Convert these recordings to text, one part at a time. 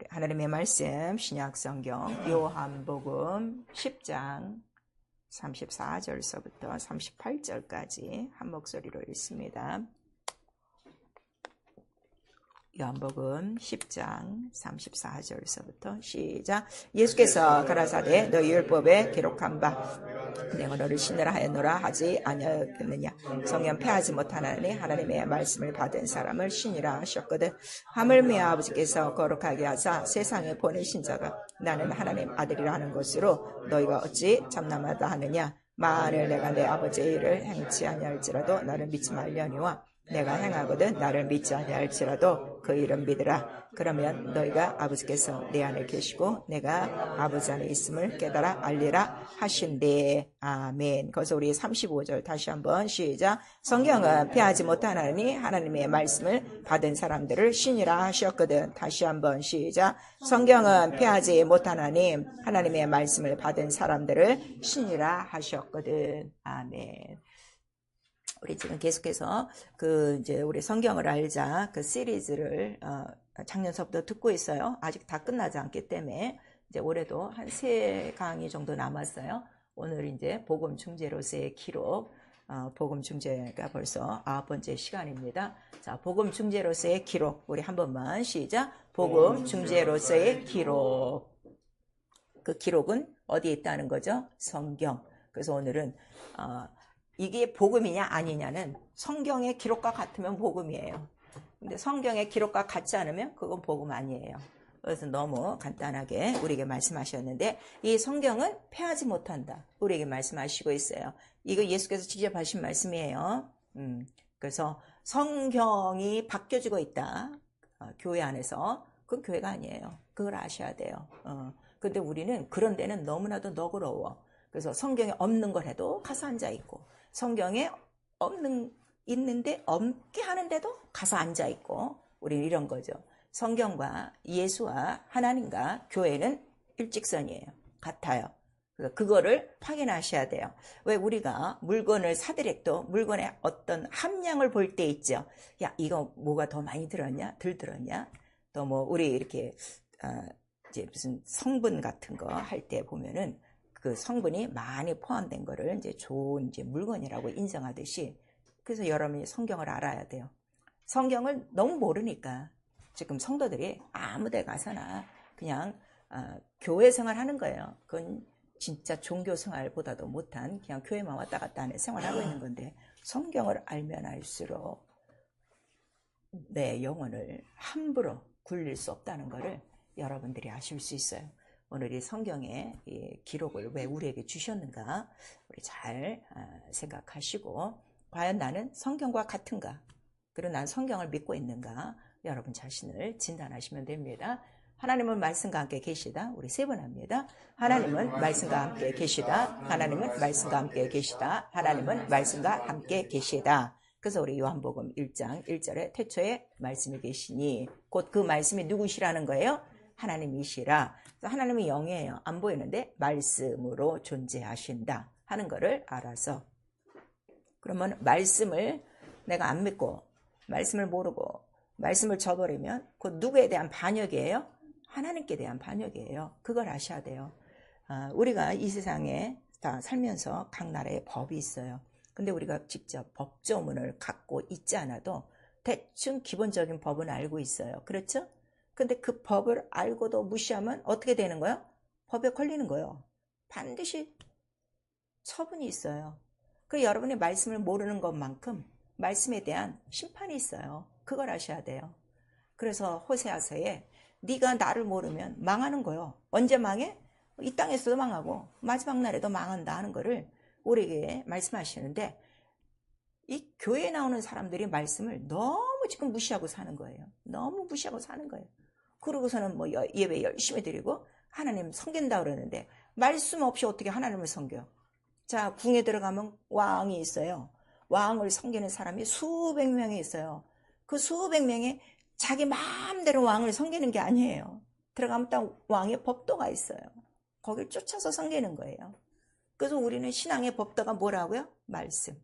하나님의 말씀 신약성경 요한복음 10장 34절서부터 38절까지 한 목소리로 읽습니다. 요한복음 10장 34절서부터 시작. 예수께서 가라사대 너희 율법에 기록한 바 내가 너를 신으라 하였노라 하지 아니하였느냐. 성령 패하지 못하나니 하나님의 말씀을 받은 사람을 신이라 하셨거든. 하물며 아버지께서 거룩하게 하사 세상에 보내신 자가 나는 하나님 아들이라 하는 것으로 너희가 어찌 참남하다 하느냐. 만일 내가 내 아버지의 일을 행치 아니할지라도 나를 믿지 말려니와 내가 행하거든 나를 믿지 아니할지라도 그 일은 믿으라. 그러면 너희가 아버지께서 내 안에 계시고 내가 아버지 안에 있음을 깨달아 알리라 하신대. 아멘. 거기서 우리 35절 다시 한번 시작. 성경은 패하지 못하나니 하나님의 말씀을 받은 사람들을 신이라 하셨거든. 다시 한번 시작. 성경은 패하지 못하나니 하나님의 말씀을 받은 사람들을 신이라 하셨거든. 아멘. 우리 지금 계속해서 이제 우리 성경을 알자 그 시리즈를 작년서부터 듣고 있어요. 아직 다 끝나지 않기 때문에 이제 올해도 한 3강의 정도 남았어요. 오늘 이제 복음 중재로서의 기록, 복음 중재가 벌써 9번째 시간입니다. 자, 복음 중재로서의 기록 우리 한 번만 시작. 복음 중재로서의 기록. 그 기록은 어디에 있다는 거죠? 성경. 그래서 오늘은 이게 복음이냐 아니냐는 성경의 기록과 같으면 복음이에요. 근데 성경의 기록과 같지 않으면 그건 복음 아니에요. 그래서 너무 간단하게 우리에게 말씀하셨는데 이 성경은 패하지 못한다. 우리에게 말씀하시고 있어요. 이거 예수께서 직접 하신 말씀이에요. 그래서 성경이 바뀌어지고 있다. 교회 안에서. 그건 교회가 아니에요. 그걸 아셔야 돼요. 근데 우리는 그런 데는 너무나도 너그러워. 그래서 성경에 없는 걸 해도 가서 앉아있고 성경에 있는데 없게 하는데도 가서 앉아있고 우리는 이런 거죠. 성경과 예수와 하나님과 교회는 일직선이에요. 같아요. 그래서 그거를 확인하셔야 돼요. 왜 우리가 물건을 사더라도 물건의 어떤 함량을 볼 때 있죠. 야, 이거 뭐가 더 많이 들었냐? 덜 들었냐? 또 뭐 우리 이렇게 이제 무슨 성분 같은 거 할 때 보면은 그 성분이 많이 포함된 거를 이제 좋은 이제 물건이라고 인정하듯이 그래서 여러분이 성경을 알아야 돼요. 성경을 너무 모르니까 지금 성도들이 아무 데 가서나 그냥 교회 생활하는 거예요. 그건 진짜 종교 생활보다도 못한 그냥 교회만 왔다 갔다 하는 생활하고 있는 건데 성경을 알면 알수록 내 영혼을 함부로 굴릴 수 없다는 거를 여러분들이 아실 수 있어요. 오늘 이 성경의 이 기록을 왜 우리에게 주셨는가 우리 잘 생각하시고 과연 나는 성경과 같은가 그리고 난 성경을 믿고 있는가 여러분 자신을 진단하시면 됩니다. 하나님은 말씀과 함께 계시다. 우리 3번 합니다. 하나님은 말씀과 함께 계시다. 하나님은 말씀과 함께 계시다. 하나님은 말씀과 함께 계시다. 그래서 우리 요한복음 1장 1절에 태초에 말씀이 계시니 곧 그 말씀이 누구시라는 거예요? 하나님이시라. 하나님이 영이에요. 안 보이는데 말씀으로 존재하신다 하는 거를 알아서 그러면 말씀을 내가 안 믿고 말씀을 모르고 말씀을 저버리면 그 누구에 대한 반역이에요? 하나님께 대한 반역이에요. 그걸 아셔야 돼요. 우리가 이 세상에 다 살면서 각 나라의 법이 있어요. 근데 우리가 직접 법조문을 갖고 있지 않아도 대충 기본적인 법은 알고 있어요. 그렇죠? 근데 그 법을 알고도 무시하면 어떻게 되는 거예요? 법에 걸리는 거예요. 반드시 처분이 있어요. 그 여러분이 말씀을 모르는 것만큼 말씀에 대한 심판이 있어요. 그걸 아셔야 돼요. 그래서 호세아서에 네가 나를 모르면 망하는 거예요. 언제 망해? 이 땅에서도 망하고 마지막 날에도 망한다 하는 거를 우리에게 말씀하시는데 이 교회에 나오는 사람들이 말씀을 너무 지금 무시하고 사는 거예요. 너무 무시하고 사는 거예요. 그러고서는 뭐 예배 열심히 드리고 하나님 섬긴다 그러는데 말씀 없이 어떻게 하나님을 섬겨? 자, 궁에 들어가면 왕이 있어요. 왕을 섬기는 사람이 수백 명이 있어요. 그 수백 명이 자기 마음대로 왕을 섬기는 게 아니에요. 들어가면 딱 왕의 법도가 있어요. 거길 쫓아서 섬기는 거예요. 그래서 우리는 신앙의 법도가 뭐라고요? 말씀.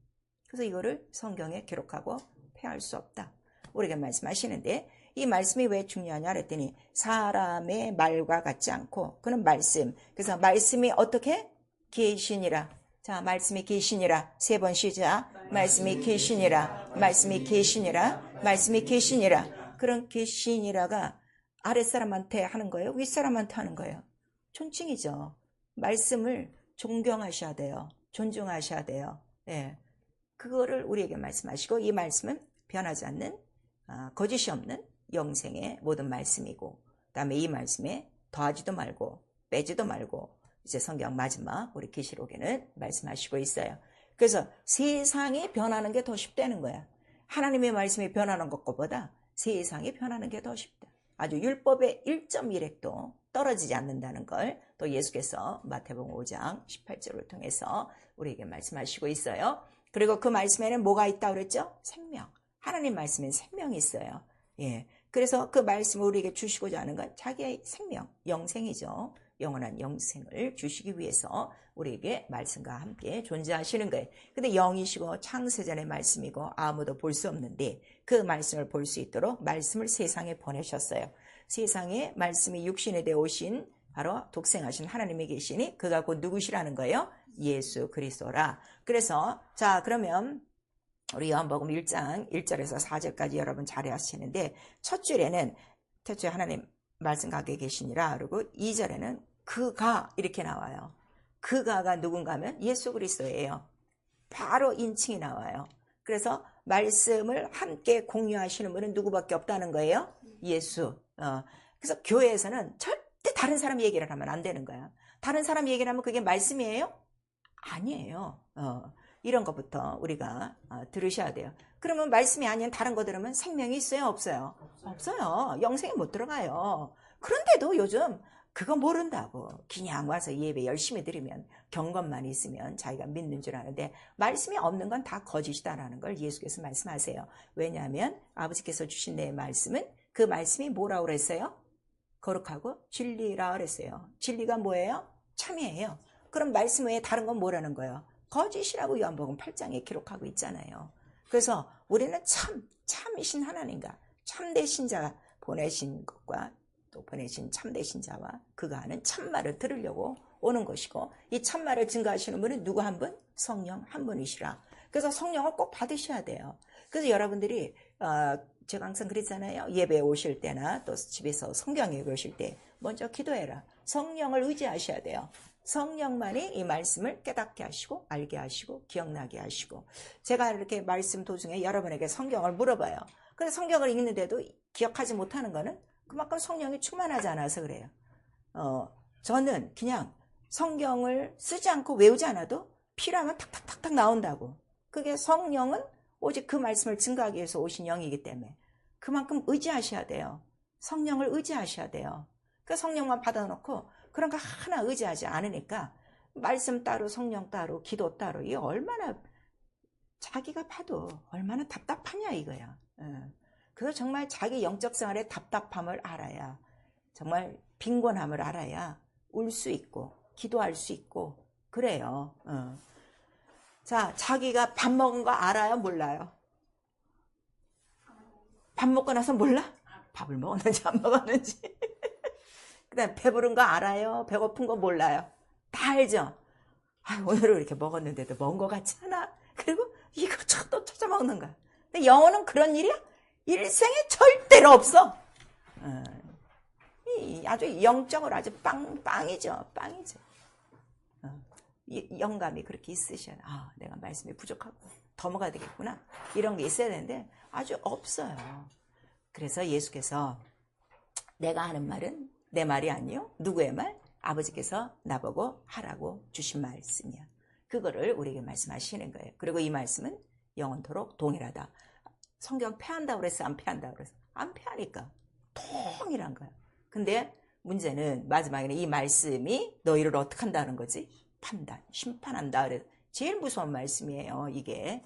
그래서 이거를 성경에 기록하고 패할 수 없다. 우리에게 말씀하시는데 이 말씀이 왜 중요하냐 그랬더니 사람의 말과 같지 않고 그는 말씀. 그래서 말씀이 어떻게? 계시니라. 자, 말씀이 계시니라. 3번 시작. 말씀이 계시니라. 말씀이 계시니라. 말씀이 계시니라. 그런 계시니라가 아랫사람한테 하는 거예요? 윗사람한테 하는 거예요? 존칭이죠. 말씀을 존경하셔야 돼요. 존중하셔야 돼요. 예. 그거를 우리에게 말씀하시고 이 말씀은 변하지 않는 거짓이 없는 영생의 모든 말씀이고 그다음에 이 말씀에 더하지도 말고 빼지도 말고 이제 성경 마지막 우리 계시록에는 말씀하시고 있어요. 그래서 세상이 변하는 게 더 쉽다는 거야. 하나님의 말씀이 변하는 것보다 세상이 변하는 게 더 쉽다. 아주 율법의 1.1획도 떨어지지 않는다는 걸 또 예수께서 마태복음 5장 18절을 통해서 우리에게 말씀하시고 있어요. 그리고 그 말씀에는 뭐가 있다고 그랬죠? 생명. 하나님 말씀엔 생명이 있어요. 예. 그래서 그 말씀을 우리에게 주시고자 하는 건 자기의 생명, 영생이죠. 영원한 영생을 주시기 위해서 우리에게 말씀과 함께 존재하시는 거예요. 근데 영이시고 창세전의 말씀이고 아무도 볼 수 없는데 그 말씀을 볼 수 있도록 말씀을 세상에 보내셨어요. 세상에 말씀이 육신에 되어 오신 바로 독생하신 하나님이 계시니 그가 곧 누구시라는 거예요? 예수 그리스도라. 그래서 자 그러면 우리 요한복음 1장 1절에서 4절까지 여러분 잘 하시는데 첫 줄에는 태초에 하나님 말씀 가게 계시니라 그리고 2절에는 그가 이렇게 나와요. 그가가 누군가 하면 예수 그리스도예요. 바로 인칭이 나와요. 그래서 말씀을 함께 공유하시는 분은 누구밖에 없다는 거예요? 예수. 그래서 교회에서는 절대 다른 사람 얘기를 하면 안 되는 거야. 다른 사람 얘기를 하면 그게 말씀이에요? 아니에요. 이런 것부터 우리가 들으셔야 돼요. 그러면 말씀이 아닌 다른 거 들으면 생명이 있어요? 없어요? 없어요. 영생이 못 들어가요. 그런데도 요즘 그거 모른다고 그냥 와서 예배 열심히 드리면 경건만 있으면 자기가 믿는 줄 아는데 말씀이 없는 건 다 거짓이다라는 걸 예수께서 말씀하세요. 왜냐하면 아버지께서 주신 내 말씀은 그 말씀이 뭐라고 그랬어요? 거룩하고 진리라 그랬어요. 진리가 뭐예요? 참이에요. 그럼 말씀 외에 다른 건 뭐라는 거예요? 거짓이라고 요한복음 8장에 기록하고 있잖아요. 그래서 우리는 참이신 하나님과 참되신 자 보내신 것과 또 보내신 참되신 자와 그가 하는 참말을 들으려고 오는 것이고 이 참말을 증거하시는 분은 누구 한 분? 성령 한 분이시라. 그래서 성령을 꼭 받으셔야 돼요. 그래서 여러분들이 제가 항상 그랬잖아요. 예배에 오실 때나 또 집에서 성경 읽으실 때 먼저 기도해라. 성령을 의지하셔야 돼요. 성령만이 이 말씀을 깨닫게 하시고 알게 하시고 기억나게 하시고 제가 이렇게 말씀 도중에 여러분에게 성경을 물어봐요. 그래서 성경을 읽는데도 기억하지 못하는 거는 그만큼 성령이 충만하지 않아서 그래요. 저는 그냥 성경을 쓰지 않고 외우지 않아도 필요하면 탁탁탁탁 나온다고. 그게 성령은 오직 그 말씀을 증거하기 위해서 오신 영이기 때문에 그만큼 의지하셔야 돼요. 성령을 의지하셔야 돼요. 그 성령만 받아놓고 그런 거 하나 의지하지 않으니까 말씀 따로 성령 따로 기도 따로 이게 얼마나 자기가 봐도 얼마나 답답하냐 이거야. 그래서 정말 자기 영적 생활의 답답함을 알아야 정말 빈곤함을 알아야 울 수 있고 기도할 수 있고 그래요. 자, 자기가 밥 먹은 거 알아요? 몰라요? 밥 먹고 나서 몰라? 밥을 먹었는지 안 먹었는지. 그 다음에 배부른 거 알아요? 배고픈 거 몰라요? 다 알죠? 오늘은 이렇게 먹었는데도 먹은 거 같지 않아? 그리고 이거 또 찾아 먹는 거야. 근데 영어는 그런 일이야? 일생에 절대로 없어. 아주 영적으로 아주 빵이죠. 영감이 그렇게 있으셔야 내가 말씀이 부족하고 더 먹어야 되겠구나. 이런 게 있어야 되는데 아주 없어요. 그래서 예수께서 내가 하는 말은 내 말이 아니요. 누구의 말? 아버지께서 나보고 하라고 주신 말씀이야. 그거를 우리에게 말씀하시는 거예요. 그리고 이 말씀은 영원토록 동일하다. 성경 패한다고 그랬어? 안 패한다고 그랬어? 안 패하니까 동일한 거야. 근데 문제는 마지막에는 이 말씀이 너희를 어떻게 한다는 거지? 판단, 심판한다. 그래서 제일 무서운 말씀이에요. 이게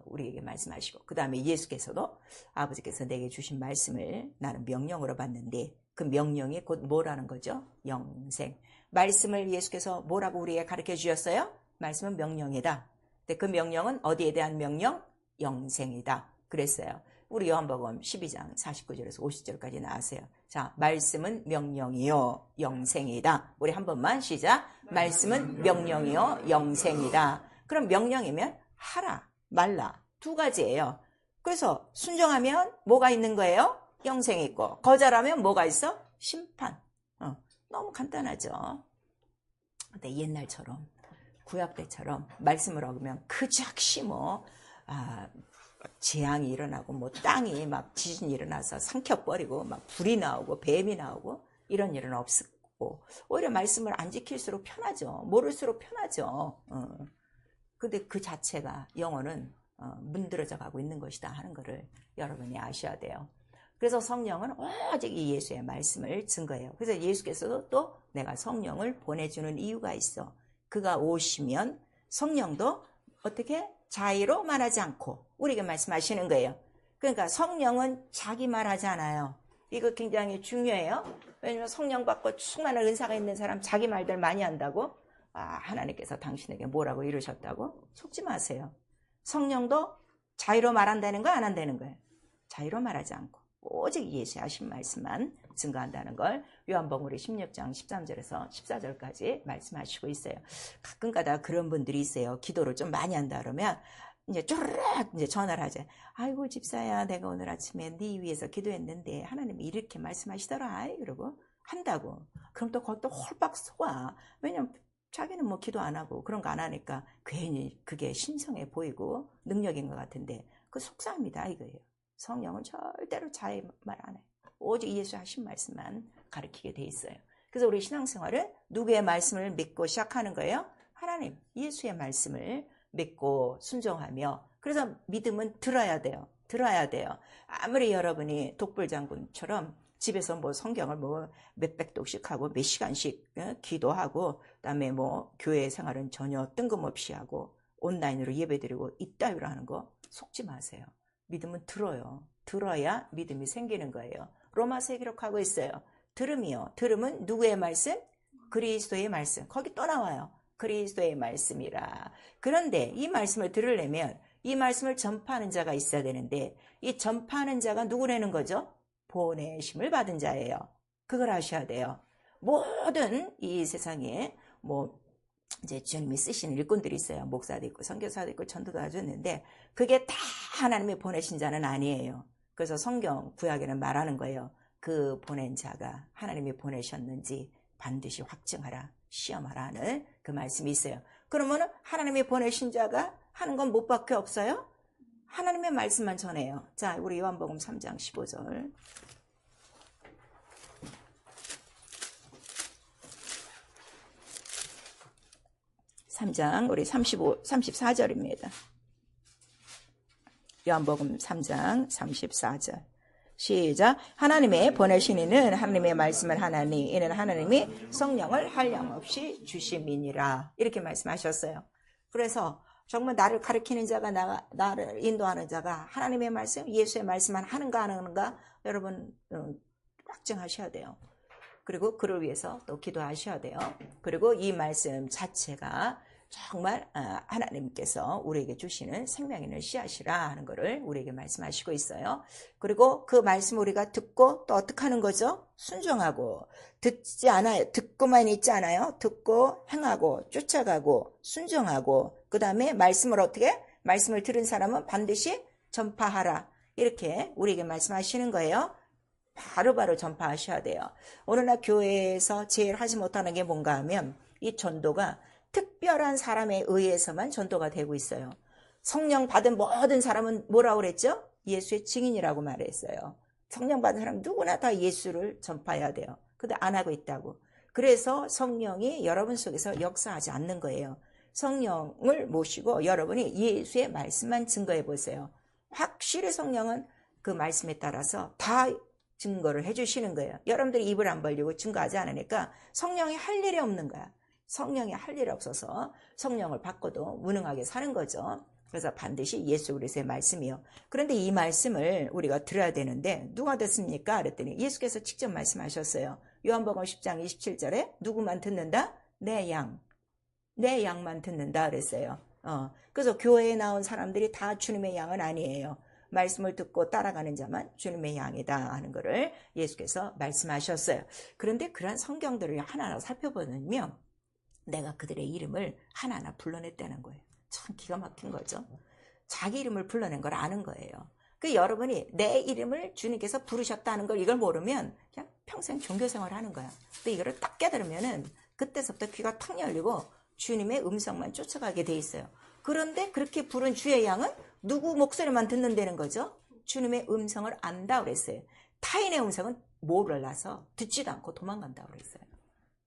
우리에게 말씀하시고 그 다음에 예수께서도 아버지께서 내게 주신 말씀을 나는 명령으로 받는데 그 명령이 곧 뭐라는 거죠? 영생. 말씀을 예수께서 뭐라고 우리에게 가르쳐 주셨어요? 말씀은 명령이다. 근데 그 명령은 어디에 대한 명령? 영생이다. 그랬어요. 우리 요한복음 12장 49절에서 50절까지 나왔어요. 자, 말씀은 명령이요 영생이다. 우리 한 번만 시작. 말씀은 명령이요 영생이다. 그럼 명령이면 하라 말라 두 가지예요. 그래서 순종하면 뭐가 있는 거예요? 영생이 있고, 거절하면 뭐가 있어? 심판. 너무 간단하죠. 근데 옛날처럼 구약 때처럼 말씀을 어기면 그작시 재앙이 일어나고 땅이 막 지진이 일어나서 삼켜버리고 막 불이 나오고 뱀이 나오고 이런 일은 없었고, 오히려 말씀을 안 지킬수록 편하죠. 모를수록 편하죠. 근데 그 자체가 영혼은 문드러져 가고 있는 것이다 하는 것을 여러분이 아셔야 돼요. 그래서 성령은 오직 이 예수의 말씀을 증거해요. 그래서 예수께서도 또 내가 성령을 보내주는 이유가 있어. 그가 오시면 성령도 어떻게 자의로 말하지 않고 우리에게 말씀하시는 거예요. 그러니까 성령은 자기 말하지 않아요. 이거 굉장히 중요해요. 왜냐하면 성령 받고 충만한 은사가 있는 사람 자기 말들 많이 한다고? 하나님께서 당신에게 뭐라고 이루셨다고? 속지 마세요. 성령도 자의로 말한다는 거 안 한다는 거예요. 자의로 말하지 않고 오직 예수의 하신 말씀만 증거한다는 걸 요한복음 16장 13절에서 14절까지 말씀하시고 있어요. 가끔가다 그런 분들이 있어요. 기도를 좀 많이 한다 그러면 이제 쪼르륵 이제 전화를 하죠. 아이고 집사야, 내가 오늘 아침에 네 위해서 기도했는데 하나님이 이렇게 말씀하시더라. 그러고 한다고. 그럼 또 거기 또 홀박 속아. 왜냐면 자기는 뭐 기도 안 하고 그런 거 안 하니까 괜히 그게 신성해 보이고 능력인 것 같은데 그 속상합니다 이거예요. 성령은 절대로 자의 말 안 해요. 오직 예수 하신 말씀만 가르치게 돼 있어요. 그래서 우리 신앙생활은 누구의 말씀을 믿고 시작하는 거예요? 하나님, 예수의 말씀을 믿고 순종하며, 그래서 믿음은 들어야 돼요. 들어야 돼요. 아무리 여러분이 독불장군처럼 집에서 성경을 몇백 독씩 하고 몇 시간씩 기도하고, 그다음에 교회 생활은 전혀 뜬금없이 하고 온라인으로 예배드리고 이따위로 하는 거 속지 마세요. 믿음은 들어요. 들어야 믿음이 생기는 거예요. 로마서에 기록하고 있어요. 들음이요. 들음은 누구의 말씀? 그리스도의 말씀. 거기 또 나와요. 그리스도의 말씀이라. 그런데 이 말씀을 들으려면 이 말씀을 전파하는 자가 있어야 되는데 이 전파하는 자가 누구라는 거죠? 보내심을 받은 자예요. 그걸 아셔야 돼요. 모든 이 세상에 이제 주님이 쓰시는 일꾼들이 있어요. 목사도 있고 선교사도 있고 전도도 하셨는데 그게 다 하나님이 보내신 자는 아니에요. 그래서 성경 구약에는 말하는 거예요. 그 보낸 자가 하나님이 보내셨는지 반드시 확증하라, 시험하라 하는 그 말씀이 있어요. 그러면 하나님이 보내신 자가 하는 건 뭐밖에 없어요? 하나님의 말씀만 전해요. 자, 우리 요한복음 3장 15절. 3장 우리 34절입니다. 요한복음 3장 34절. 시작. 하나님의 보내신 이는 하나님의 말씀을 하나니 이는 하나님이 성령을 한량없이 주심이니라. 이렇게 말씀하셨어요. 그래서 정말 나를 가르치는 자가 나를 인도하는 자가 하나님의 말씀, 예수의 말씀만 하는가 안 하는가 여러분 확증하셔야 돼요. 그리고 그를 위해서 또 기도하셔야 돼요. 그리고 이 말씀 자체가 정말 하나님께서 우리에게 주시는 생명 있는 씨앗이라 하는 것을 우리에게 말씀하시고 있어요. 그리고 그 말씀 우리가 듣고 또 어떻게 하는 거죠? 순종하고. 듣지 않아요. 듣고만 있지 않아요. 듣고 행하고 쫓아가고 순종하고 그 다음에 말씀을 어떻게? 말씀을 들은 사람은 반드시 전파하라. 이렇게 우리에게 말씀하시는 거예요. 바로바로 전파하셔야 돼요. 오늘날 교회에서 제일 하지 못하는 게 뭔가 하면 이 전도가 특별한 사람에 의해서만 전도가 되고 있어요. 성령 받은 모든 사람은 뭐라고 그랬죠? 예수의 증인이라고 말했어요. 성령 받은 사람 누구나 다 예수를 전파해야 돼요. 근데 안 하고 있다고. 그래서 성령이 여러분 속에서 역사하지 않는 거예요. 성령을 모시고 여러분이 예수의 말씀만 증거해 보세요. 확실히 성령은 그 말씀에 따라서 다 증거를 해주시는 거예요. 여러분들이 입을 안 벌리고 증거하지 않으니까 성령이 할 일이 없는 거야. 성령이 할 일이 없어서 성령을 받고도 무능하게 사는 거죠. 그래서 반드시 예수 그리스도의 말씀이요. 그런데 이 말씀을 우리가 들어야 되는데 누가 듣습니까? 그랬더니 예수께서 직접 말씀하셨어요. 요한복음 10장 27절에 누구만 듣는다? 내 양만 듣는다 그랬어요. 그래서 교회에 나온 사람들이 다 주님의 양은 아니에요. 말씀을 듣고 따라가는 자만 주님의 양이다 하는 것을 예수께서 말씀하셨어요. 그런데 그러한 성경들을 하나하나 살펴보면 내가 그들의 이름을 하나하나 불러냈다는 거예요. 참 기가 막힌 거죠. 자기 이름을 불러낸 걸 아는 거예요. 그 여러분이 내 이름을 주님께서 부르셨다는 걸 이걸 모르면 그냥 평생 종교생활을 하는 거야. 근데 이거를 딱 깨달으면은 그때서부터 귀가 탁 열리고 주님의 음성만 쫓아가게 돼 있어요. 그런데 그렇게 부른 주의 양은 누구 목소리만 듣는다는 거죠. 주님의 음성을 안다 그랬어요. 타인의 음성은 몰라서 듣지도 않고 도망간다 그랬어요.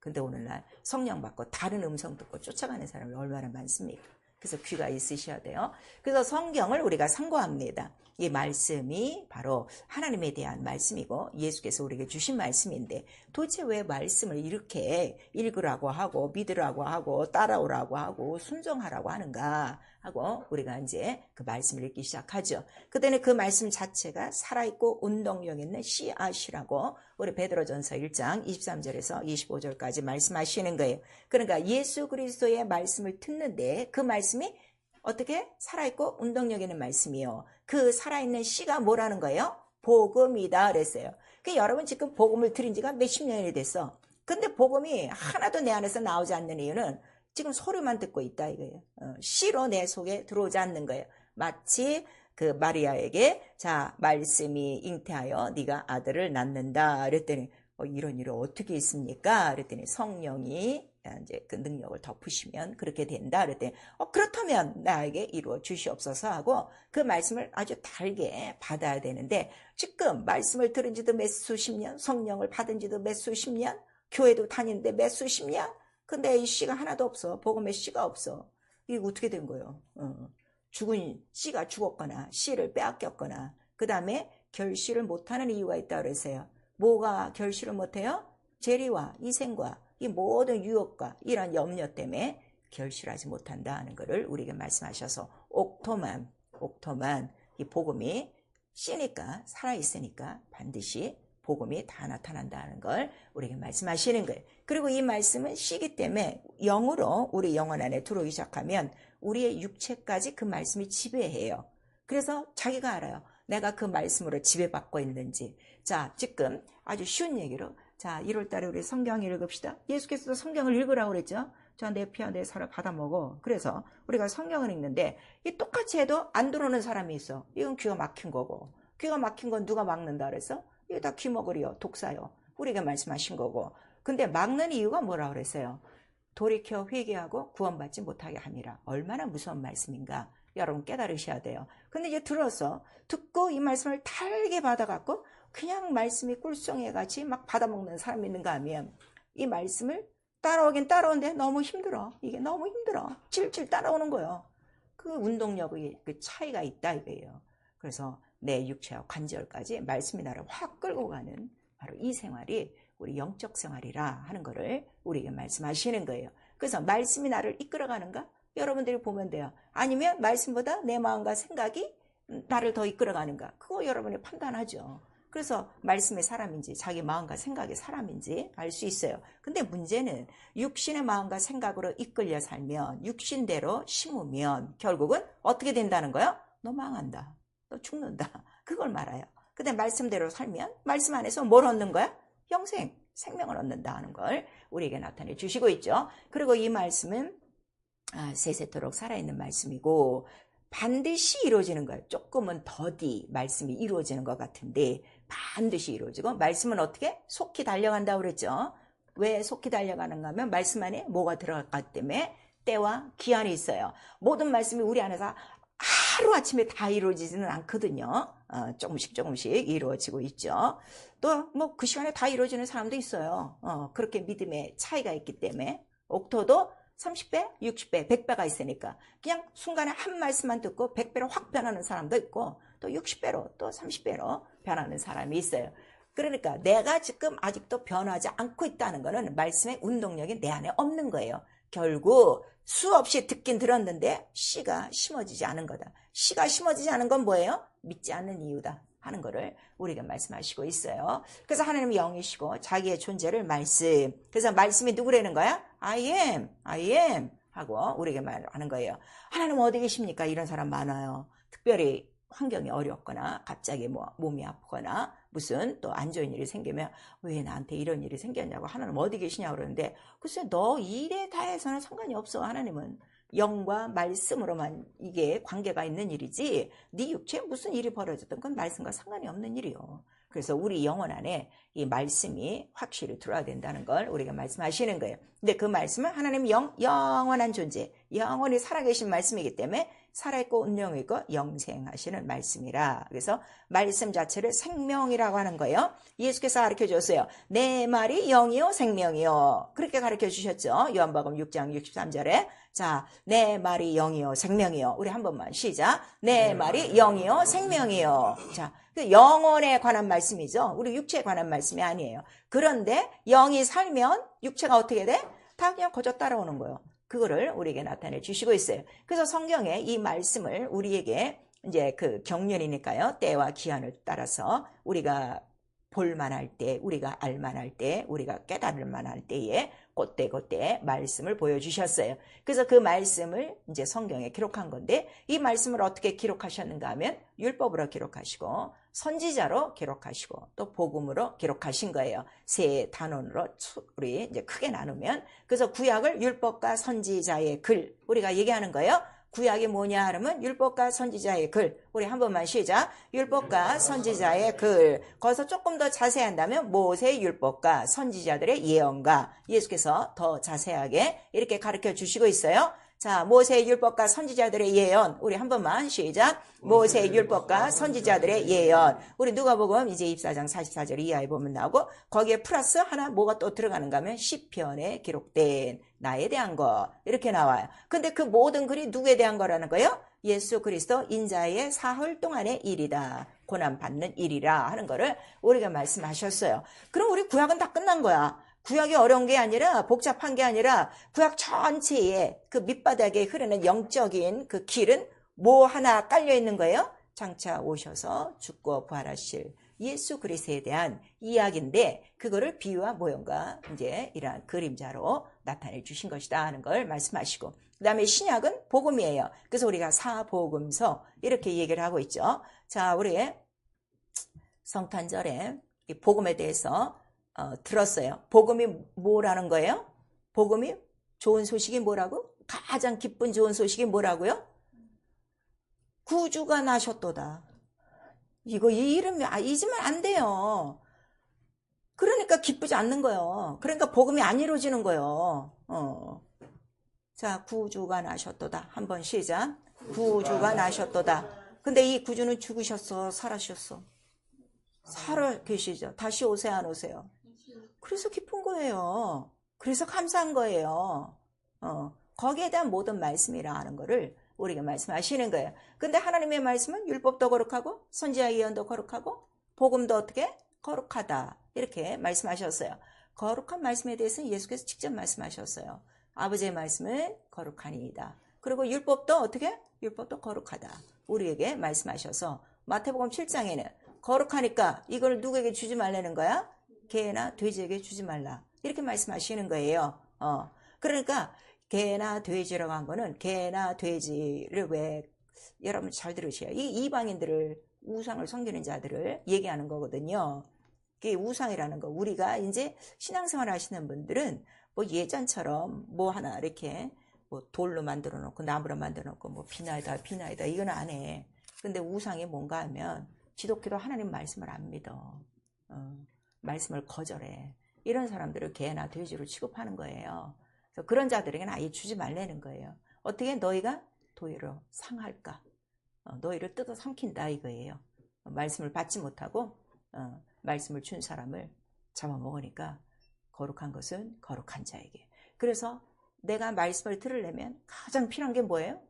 근데 오늘날 성령 받고 다른 음성 듣고 쫓아가는 사람이 얼마나 많습니까? 그래서 귀가 있으셔야 돼요. 그래서 성경을 우리가 상고합니다. 이 말씀이 바로 하나님에 대한 말씀이고 예수께서 우리에게 주신 말씀인데 도대체 왜 말씀을 이렇게 읽으라고 하고 믿으라고 하고 따라오라고 하고 순종하라고 하는가 하고 우리가 이제 그 말씀을 읽기 시작하죠. 그때는 그 말씀 자체가 살아있고 운동력 있는 씨앗이라고 우리 베드로전서 1장 23절에서 25절까지 말씀하시는 거예요. 그러니까 예수 그리스도의 말씀을 듣는데 그 말씀이 어떻게 살아있고 운동력 있는 말씀이요. 그 살아있는 씨가 뭐라는 거예요? 복음이다 그랬어요. 여러분 지금 복음을 들은 지가 몇십 년이 됐어. 근데 복음이 하나도 내 안에서 나오지 않는 이유는 지금 소리만 듣고 있다 이거예요. 씨로 내 속에 들어오지 않는 거예요. 마치 그 마리아에게 자 말씀이 잉태하여 네가 아들을 낳는다 그랬더니 이런 일이 어떻게 있습니까? 그랬더니 성령이 이제 그 능력을 덮으시면 그렇게 된다 그랬더니 그렇다면 나에게 이루어 주시옵소서 하고 그 말씀을 아주 달게 받아야 되는데 지금 말씀을 들은 지도 몇 수십 년, 성령을 받은 지도 몇 수십 년, 교회도 다니는데 몇 수십 년, 근데 이 씨가 하나도 없어. 복음의 씨가 없어. 이거 어떻게 된 거예요? 죽은 씨가 죽었거나 씨를 빼앗겼거나 그 다음에 결실을 못하는 이유가 있다고 그랬어요. 뭐가 결실을 못해요? 재리와 이생과 이 모든 유혹과 이런 염려 때문에 결실하지 못한다는 것을 우리에게 말씀하셔서 옥토만 이 복음이 씨니까 살아있으니까 반드시 복음이 다 나타난다는 걸 우리에게 말씀하시는 거예요. 그리고 이 말씀은 씨기 때문에 영으로 우리 영혼 안에 들어오기 시작하면 우리의 육체까지 그 말씀이 지배해요. 그래서 자기가 알아요. 내가 그 말씀으로 지배받고 있는지. 자, 지금 아주 쉬운 얘기로 자, 1월달에 우리 성경 읽읍시다. 예수께서도 성경을 읽으라고 그랬죠. 자, 내 피와 내 살을 받아 먹어. 그래서 우리가 성경을 읽는데 이 똑같이 해도 안 들어오는 사람이 있어. 이건 귀가 막힌 거고. 귀가 막힌 건 누가 막는다 그랬어? 이거 다 귀머거리요. 독사요. 우리가 말씀하신 거고. 근데 막는 이유가 뭐라고 그랬어요? 돌이켜 회개하고 구원받지 못하게 함이라. 얼마나 무서운 말씀인가. 여러분 깨달으셔야 돼요. 근데 이제 들어서 듣고 이 말씀을 달게 받아갖고 그냥 말씀이 꿀송이같이 막 받아먹는 사람이 있는가 하면 이 말씀을 따라오긴 따라오는데 너무 힘들어. 이게 너무 힘들어. 질질 따라오는 거예요. 그 운동력의 그 차이가 있다 이거예요. 그래서 내 육체와 관절까지 말씀이 나를 확 끌고 가는 바로 이 생활이 우리 영적 생활이라 하는 거를 우리에게 말씀하시는 거예요. 그래서 말씀이 나를 이끌어가는가? 여러분들이 보면 돼요. 아니면 말씀보다 내 마음과 생각이 나를 더 이끌어가는가? 그거 여러분이 판단하죠. 그래서 말씀의 사람인지 자기 마음과 생각의 사람인지 알 수 있어요. 근데 문제는 육신의 마음과 생각으로 이끌려 살면 육신대로 심으면 결국은 어떻게 된다는 거예요? 너 망한다. 너 죽는다. 그걸 말해요. 근데 말씀대로 살면 말씀 안에서 뭘 얻는 거야? 영생, 생명을 얻는다 하는 걸 우리에게 나타내 주시고 있죠. 그리고 이 말씀은 세세토록 살아있는 말씀이고 반드시 이루어지는 거예요. 조금은 더디 말씀이 이루어지는 것 같은데 반드시 이루어지고 말씀은 어떻게? 속히 달려간다고 그랬죠. 왜 속히 달려가는가 하면 말씀 안에 뭐가 들어갔기 때문에 때와 기한이 있어요. 모든 말씀이 우리 안에서 하루아침에 다 이루어지지는 않거든요. 조금씩 이루어지고 있죠. 또 뭐 그 시간에 다 이루어지는 사람도 있어요. 그렇게 믿음의 차이가 있기 때문에 옥토도 30배, 60배, 100배가 있으니까 그냥 순간에 한 말씀만 듣고 100배로 확 변하는 사람도 있고 또 60배로 또 30배로 변하는 사람이 있어요. 그러니까 내가 지금 아직도 변하지 않고 있다는 것은 말씀의 운동력이 내 안에 없는 거예요. 결국 수없이 듣긴 들었는데 씨가 심어지지 않은 거다. 씨가 심어지지 않은 건 뭐예요? 믿지 않는 이유다 하는 거를 우리가 말씀하시고 있어요. 그래서 하나님은 영이시고 자기의 존재를 말씀. 그래서 말씀이 누구라는 거야? I am 하고 우리에게 말하는 거예요. 하나님 어디 계십니까? 이런 사람 많아요. 특별히 환경이 어렵거나 갑자기 뭐 몸이 아프거나 무슨 또 안 좋은 일이 생기면 왜 나한테 이런 일이 생겼냐고 하나님 어디 계시냐고 그러는데 글쎄 너 일에 다해서는 상관이 없어. 하나님은 영과 말씀으로만 이게 관계가 있는 일이지 네 육체에 무슨 일이 벌어졌든 그건 말씀과 상관이 없는 일이요. 그래서 우리 영혼 안에 이 말씀이 확실히 들어야 된다는 걸 우리가 말씀하시는 거예요. 근데 그 말씀은 하나님 영원한 존재, 영원히 살아계신 말씀이기 때문에 살아있고 운명이고 영생하시는 말씀이라. 그래서 말씀 자체를 생명이라고 하는 거예요. 예수께서 가르쳐 줬어요. 내 말이 영이요 생명이요. 그렇게 가르쳐 주셨죠. 요한복음 6장 63절에 자, 내 말이 영이요 생명이요. 우리 한 번만 시작. 내 말이 영이요 생명이요. 자, 영혼에 관한 말씀이죠. 우리 육체에 관한 말씀이 아니에요. 그런데 영이 살면 육체가 어떻게 돼? 다 그냥 거저 따라오는 거예요. 그거를 우리에게 나타내 주시고 있어요. 그래서 성경에 이 말씀을 우리에게 이제 그 경륜이니까요. 때와 기한을 따라서 우리가 볼만할 때, 우리가 알만할 때, 우리가 깨달을만할 때에 그때 말씀을 보여주셨어요. 그래서 그 말씀을 이제 성경에 기록한 건데 이 말씀을 어떻게 기록하셨는가 하면 율법으로 기록하시고 선지자로 기록하시고 또 복음으로 기록하신 거예요. 세 단원으로 우리 이제 크게 나누면 그래서 구약을 율법과 선지자의 글 우리가 얘기하는 거예요. 구약이 뭐냐 하면 율법과 선지자의 글. 우리 한 번만 시작. 율법과 선지자의 글. 거기서 조금 더 자세한다면 모세의 율법과 선지자들의 예언과 예수께서 더 자세하게 이렇게 가르쳐 주시고 있어요. 자, 모세의 율법과 선지자들의 예언. 우리 한 번만 시작. 모세의 율법과 선지자들의 예언. 우리 누가복음 이제 24장 44절 이하에 보면 나오고 거기에 플러스 하나 뭐가 또 들어가는가 하면 시편에 기록된 나에 대한 것 이렇게 나와요. 근데 그 모든 글이 누구에 대한 거라는 거예요? 예수 그리스도 인자의 사흘 동안의 일이다. 고난받는 일이라 하는 거를 우리가 말씀하셨어요. 그럼 우리 구약은 다 끝난 거야. 구약이 어려운 게 아니라 복잡한 게 아니라 구약 전체에 그 밑바닥에 흐르는 영적인 그 길은 뭐 하나 깔려 있는 거예요? 장차 오셔서 죽고 부활하실 예수 그리스도에 대한 이야기인데 그거를 비유와 모형과 이제 이러한 그림자로 나타내 주신 것이다 하는 걸 말씀하시고 그 다음에 신약은 복음이에요. 그래서 우리가 사복음서 이렇게 얘기를 하고 있죠. 자, 우리 성탄절에 이 복음에 대해서 들었어요. 복음이 뭐라는 거예요? 복음이 좋은 소식이 뭐라고? 가장 기쁜 좋은 소식이 뭐라고요? 구주가 나셨도다. 이거 이 이름 잊으면 안 돼요. 그러니까 기쁘지 않는 거예요. 그러니까 복음이 안 이루어지는 거예요. 자, 구주가 나셨도다. 한번 시작. 구주가 나셨도다. 근데 이 구주는 죽으셨어? 살아셨어? 살아 계시죠. 다시 오세요? 안 오세요? 그래서 기쁜 거예요. 그래서 감사한 거예요. 거기에 대한 모든 말씀이라 하는 거를 우리가 말씀하시는 거예요. 근데 하나님의 말씀은 율법도 거룩하고 선지자 예언도 거룩하고 복음도 어떻게? 거룩하다. 이렇게 말씀하셨어요. 거룩한 말씀에 대해서는 예수께서 직접 말씀하셨어요. 아버지의 말씀은 거룩하니이다. 그리고 율법도 어떻게? 율법도 거룩하다. 우리에게 말씀하셔서 마태복음 7장에는 거룩하니까 이걸 누구에게 주지 말라는 거야? 개나 돼지에게 주지 말라. 이렇게 말씀하시는 거예요. 그러니까 개나 돼지라고 한 거는 개나 돼지를 왜 여러분 잘 들으셔요. 이 이방인들을 우상을 섬기는 자들을 얘기하는 거거든요. 그게 우상이라는 거. 우리가 이제 신앙생활 하시는 분들은 뭐 예전처럼 뭐 하나 이렇게 뭐 돌로 만들어 놓고 나무로 만들어 놓고 뭐 비나이다 이건 안 해. 근데 우상이 뭔가 하면 기독교도 하나님 말씀을 안 믿어. 말씀을 거절해. 이런 사람들을 개나 돼지로 취급하는 거예요. 그래서 그런 자들에게는 아예 주지 말라는 거예요. 어떻게 너희가 도리로 상할까? 너희를 뜯어 삼킨다 이거예요. 말씀을 받지 못하고 말씀을 준 사람을 잡아먹으니까 거룩한 것은 거룩한 자에게. 그래서 내가 말씀을 들으려면 가장 필요한 게 뭐예요?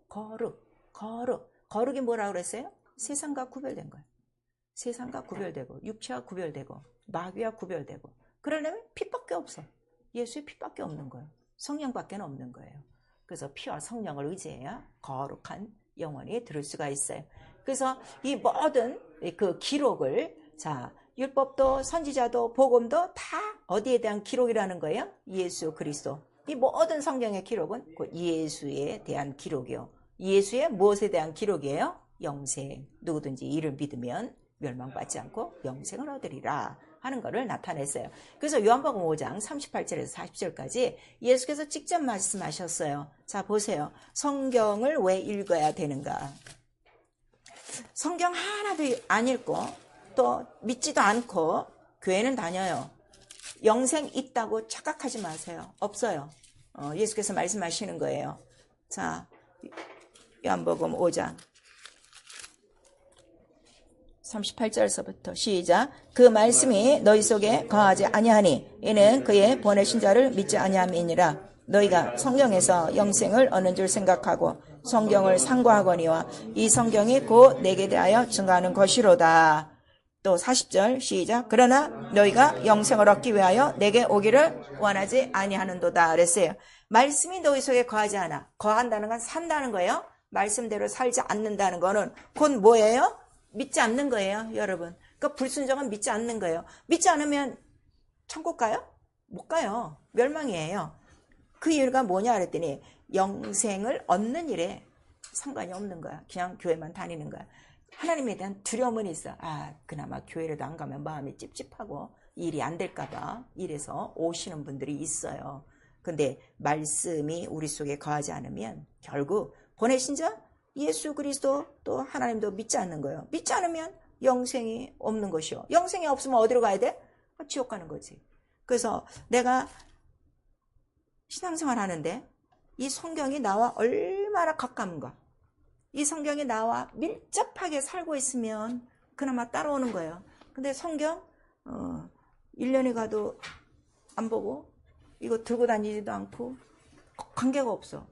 거룩이 뭐라고 그랬어요? 세상과 구별된 거예요. 세상과 구별되고 육체와 구별되고 마귀와 구별되고 그러려면 피밖에 없어. 예수의 피밖에 없는 거예요. 성령밖에 없는 거예요. 그래서 피와 성령을 의지해야 거룩한 영혼이 들을 수가 있어요. 그래서 이 모든 그 기록을 자 율법도 선지자도 복음도 다 어디에 대한 기록이라는 거예요? 예수 그리스도. 이 모든 성경의 기록은 그 예수에 대한 기록이요. 예수의 무엇에 대한 기록이에요? 영생, 누구든지 이를 믿으면 멸망받지 않고 영생을 얻으리라 하는 것을 나타냈어요. 그래서 요한복음 5장 38절에서 40절까지 예수께서 직접 말씀하셨어요. 자, 보세요. 성경을 왜 읽어야 되는가? 성경 하나도 안 읽고 또 믿지도 않고 교회는 다녀요. 영생 있다고 착각하지 마세요. 없어요. 예수께서 말씀하시는 거예요. 자, 요한복음 5장 38절서부터 시작. 그 말씀이 너희 속에 거하지 아니하니 이는 그의 보내신 자를 믿지 아니함이니라. 너희가 성경에서 영생을 얻는 줄 생각하고 성경을 상고하거니와 이 성경이 곧 내게 대하여 증거하는 것이로다. 또 40절 시작. 그러나 너희가 영생을 얻기 위하여 내게 오기를 원하지 아니하는도다 그랬어요. 말씀이 너희 속에 거하지 않아. 거한다는 건 산다는 거예요. 말씀대로 살지 않는다는 거는 곧 뭐예요? 믿지 않는 거예요, 여러분. 그러니까 불순종은 믿지 않는 거예요. 믿지 않으면 천국 가요? 못 가요. 멸망이에요. 그 이유가 뭐냐 그랬더니 영생을 얻는 일에 상관이 없는 거야. 그냥 교회만 다니는 거야. 하나님에 대한 두려움은 있어. 그나마 교회라도 안 가면 마음이 찝찝하고 일이 안 될까 봐 이래서 오시는 분들이 있어요. 근데 말씀이 우리 속에 거하지 않으면 결국 보내신 자 예수 그리스도 또 하나님도 믿지 않는 거예요. 믿지 않으면 영생이 없는 것이요. 영생이 없으면 어디로 가야 돼? 지옥 가는 거지. 그래서 내가 신앙생활 하는데 이 성경이 나와 얼마나 가까운가. 이 성경이 나와 밀접하게 살고 있으면 그나마 따라오는 거예요. 근데 성경 1년이 가도 안 보고 이거 들고 다니지도 않고 관계가 없어.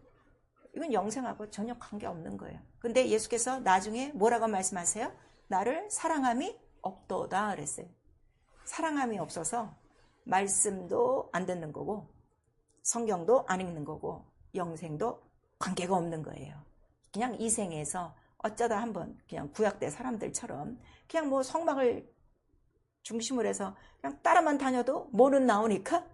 이건 영생하고 전혀 관계없는 거예요. 근데 예수께서 나중에 뭐라고 말씀하세요? 나를 사랑함이 없도다 그랬어요. 사랑함이 없어서 말씀도 안 듣는 거고 성경도 안 읽는 거고 영생도 관계가 없는 거예요. 그냥 이 생에서 어쩌다 한번 그냥 구약대 사람들처럼 그냥 뭐 성막을 중심으로 해서 그냥 따라만 다녀도 뭐는 나오니까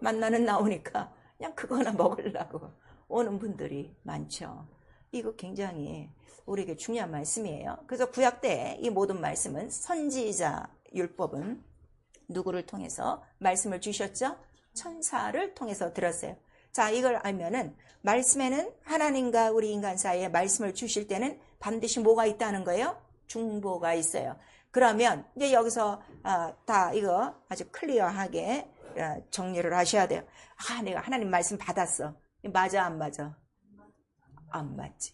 만나는 나오니까 그냥 그거나 먹으려고 오는 분들이 많죠. 이거 굉장히 우리에게 중요한 말씀이에요. 그래서 구약 때 이 모든 말씀은 선지자 율법은 누구를 통해서 말씀을 주셨죠? 천사를 통해서 들었어요. 자, 이걸 알면은 말씀에는 하나님과 우리 인간 사이에 말씀을 주실 때는 반드시 뭐가 있다는 거예요? 중보가 있어요. 그러면 이제 여기서 다 이거 아주 클리어하게 정리를 하셔야 돼요. 내가 하나님 말씀 받았어. 맞아 안 맞아? 안 맞지.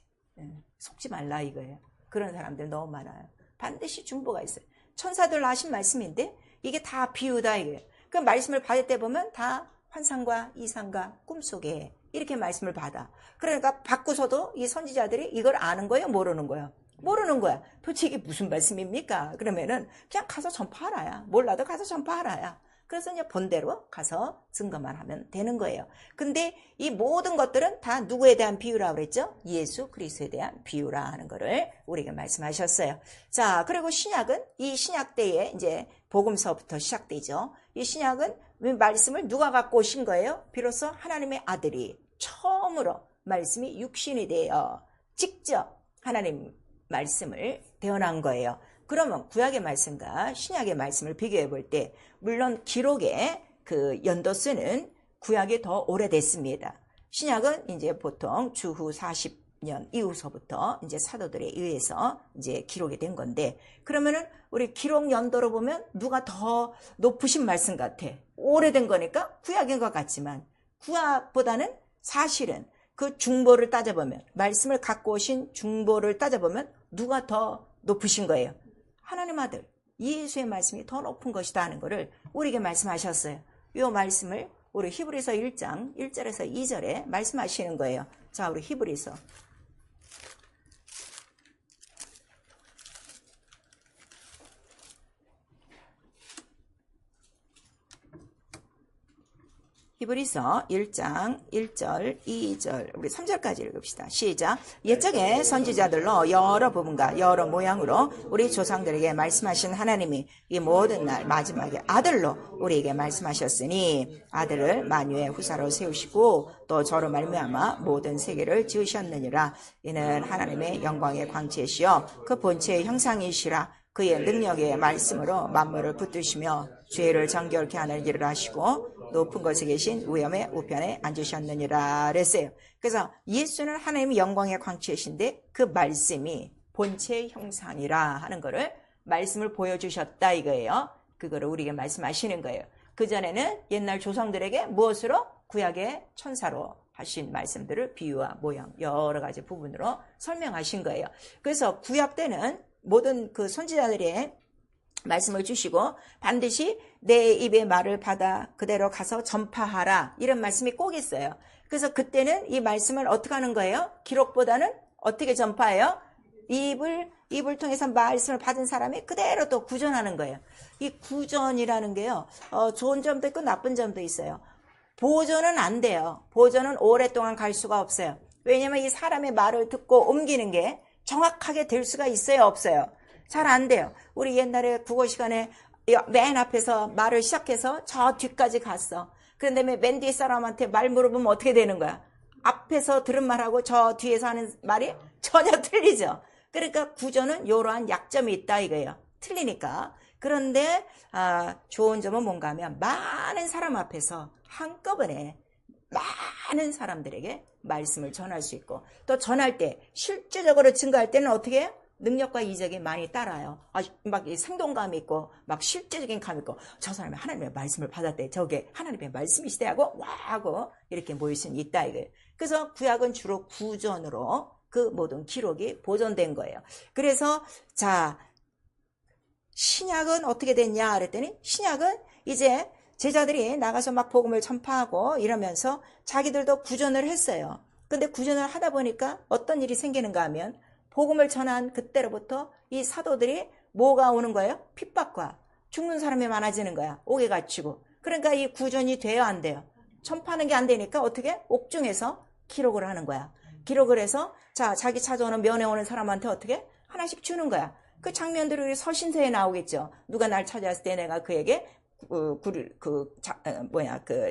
속지 말라 이거예요. 그런 사람들 너무 많아요. 반드시 중보가 있어요. 천사들 하신 말씀인데 이게 다 비유다 이거예요. 그 말씀을 받을 때 보면 다 환상과 이상과 꿈속에 이렇게 말씀을 받아. 그러니까 받고서도 이 선지자들이 이걸 아는 거예요? 모르는 거예요? 모르는 거야. 도대체 이게 무슨 말씀입니까? 그러면은 그냥 가서 전파하라야. 몰라도 가서 전파하라야. 그래서 이제 본대로 가서 증거만 하면 되는 거예요. 근데 이 모든 것들은 다 누구에 대한 비유라고 그랬죠? 예수 그리스도에 대한 비유라 하는 거를 우리에게 말씀하셨어요. 자, 그리고 신약은 이 신약 때에 이제 복음서부터 시작되죠. 이 신약은 말씀을 누가 갖고 오신 거예요? 비로소 하나님의 아들이 처음으로 말씀이 육신이 되어 직접 하나님 말씀을 태어난 거예요. 그러면 구약의 말씀과 신약의 말씀을 비교해 볼 때 물론 기록의 그 연도수는 구약이 더 오래됐습니다. 신약은 이제 보통 주후 40년 이후서부터 이제 사도들에 의해서 이제 기록이 된 건데 그러면은 우리 기록 연도로 보면 누가 더 높으신 말씀 같아. 오래된 거니까 구약인 것 같지만 구약보다는 사실은 그 중보를 따져보면 말씀을 갖고 오신 중보를 따져보면 누가 더 높으신 거예요? 하나님 아들 예수의 말씀이 더 높은 것이다 하는 것을 우리에게 말씀하셨어요. 이 말씀을 우리 히브리서 1장 1절에서 2절에 말씀하시는 거예요. 자, 우리 히브리서 히브리서 1장 1절 2절 우리 3절까지 읽읍시다. 시작. 옛적에 선지자들로 여러 부분과 여러 모양으로 우리 조상들에게 말씀하신 하나님이 이 모든 날 마지막에 아들로 우리에게 말씀하셨으니 아들을 만유의 후사로 세우시고 또 저로 말미암아 모든 세계를 지으셨느니라. 이는 하나님의 영광의 광채시여 그 본체의 형상이시라. 그의 능력의 말씀으로 만물을 붙드시며 죄를 정결케 하는 일을 하시고 높은 곳에 계신 우염의 우편에 앉으셨느니라 그랬어요. 그래서 예수는 하나님의 영광의 광채이신데 그 말씀이 본체의 형상이라 하는 거를 말씀을 보여주셨다 이거예요. 그거를 우리에게 말씀하시는 거예요. 그전에는 옛날 조상들에게 무엇으로? 구약의 천사로 하신 말씀들을 비유와 모양 여러 가지 부분으로 설명하신 거예요. 그래서 구약 때는 모든 그 선지자들의 말씀을 주시고 반드시 내 입의 말을 받아 그대로 가서 전파하라 이런 말씀이 꼭 있어요. 그래서 그때는 이 말씀을 어떻게 하는 거예요? 기록보다는 어떻게 전파해요? 입을 통해서 말씀을 받은 사람이 그대로 또 구전하는 거예요. 이 구전이라는 게요, 좋은 점도 있고 나쁜 점도 있어요. 보존은 안 돼요. 보존은 오랫동안 갈 수가 없어요. 왜냐면 이 사람의 말을 듣고 옮기는 게 정확하게 될 수가 있어요, 없어요? 잘 안 돼요. 우리 옛날에 국어 시간에 맨 앞에서 말을 시작해서 저 뒤까지 갔어. 그런데 맨 뒤에 사람한테 말 물어보면 어떻게 되는 거야? 앞에서 들은 말하고 저 뒤에서 하는 말이 전혀 틀리죠. 그러니까 구조는 이러한 약점이 있다 이거예요. 틀리니까. 그런데 좋은 점은 뭔가 하면 많은 사람 앞에서 한꺼번에 많은 사람들에게 말씀을 전할 수 있고 또 전할 때 실제적으로 증거할 때는 어떻게 해요? 능력과 이적이 많이 따라요. 막 생동감이 있고 막 실제적인 감이 있고 저 사람이 하나님의 말씀을 받았대. 저게 하나님의 말씀이시대 하고 와 하고 이렇게 모일 수는 있다 이거예요. 그래서 구약은 주로 구전으로 그 모든 기록이 보존된 거예요. 그래서 자 신약은 어떻게 됐냐 그랬더니 신약은 이제 제자들이 나가서 막 복음을 전파하고 이러면서 자기들도 구전을 했어요. 근데 구전을 하다 보니까 어떤 일이 생기는가 하면 복음을 전한 그때로부터 이 사도들이 뭐가 오는 거예요? 핍박과 죽는 사람이 많아지는 거야. 옥에 갇히고. 그러니까 이 구전이 돼요 안 돼요? 전파하는 게 안 되니까 어떻게? 옥중에서 기록을 하는 거야. 기록을 해서 자기 찾아오는 면회 오는 사람한테 어떻게? 하나씩 주는 거야. 그 장면들이 우리 서신서에 나오겠죠. 누가 날 찾아왔을 때 내가 그에게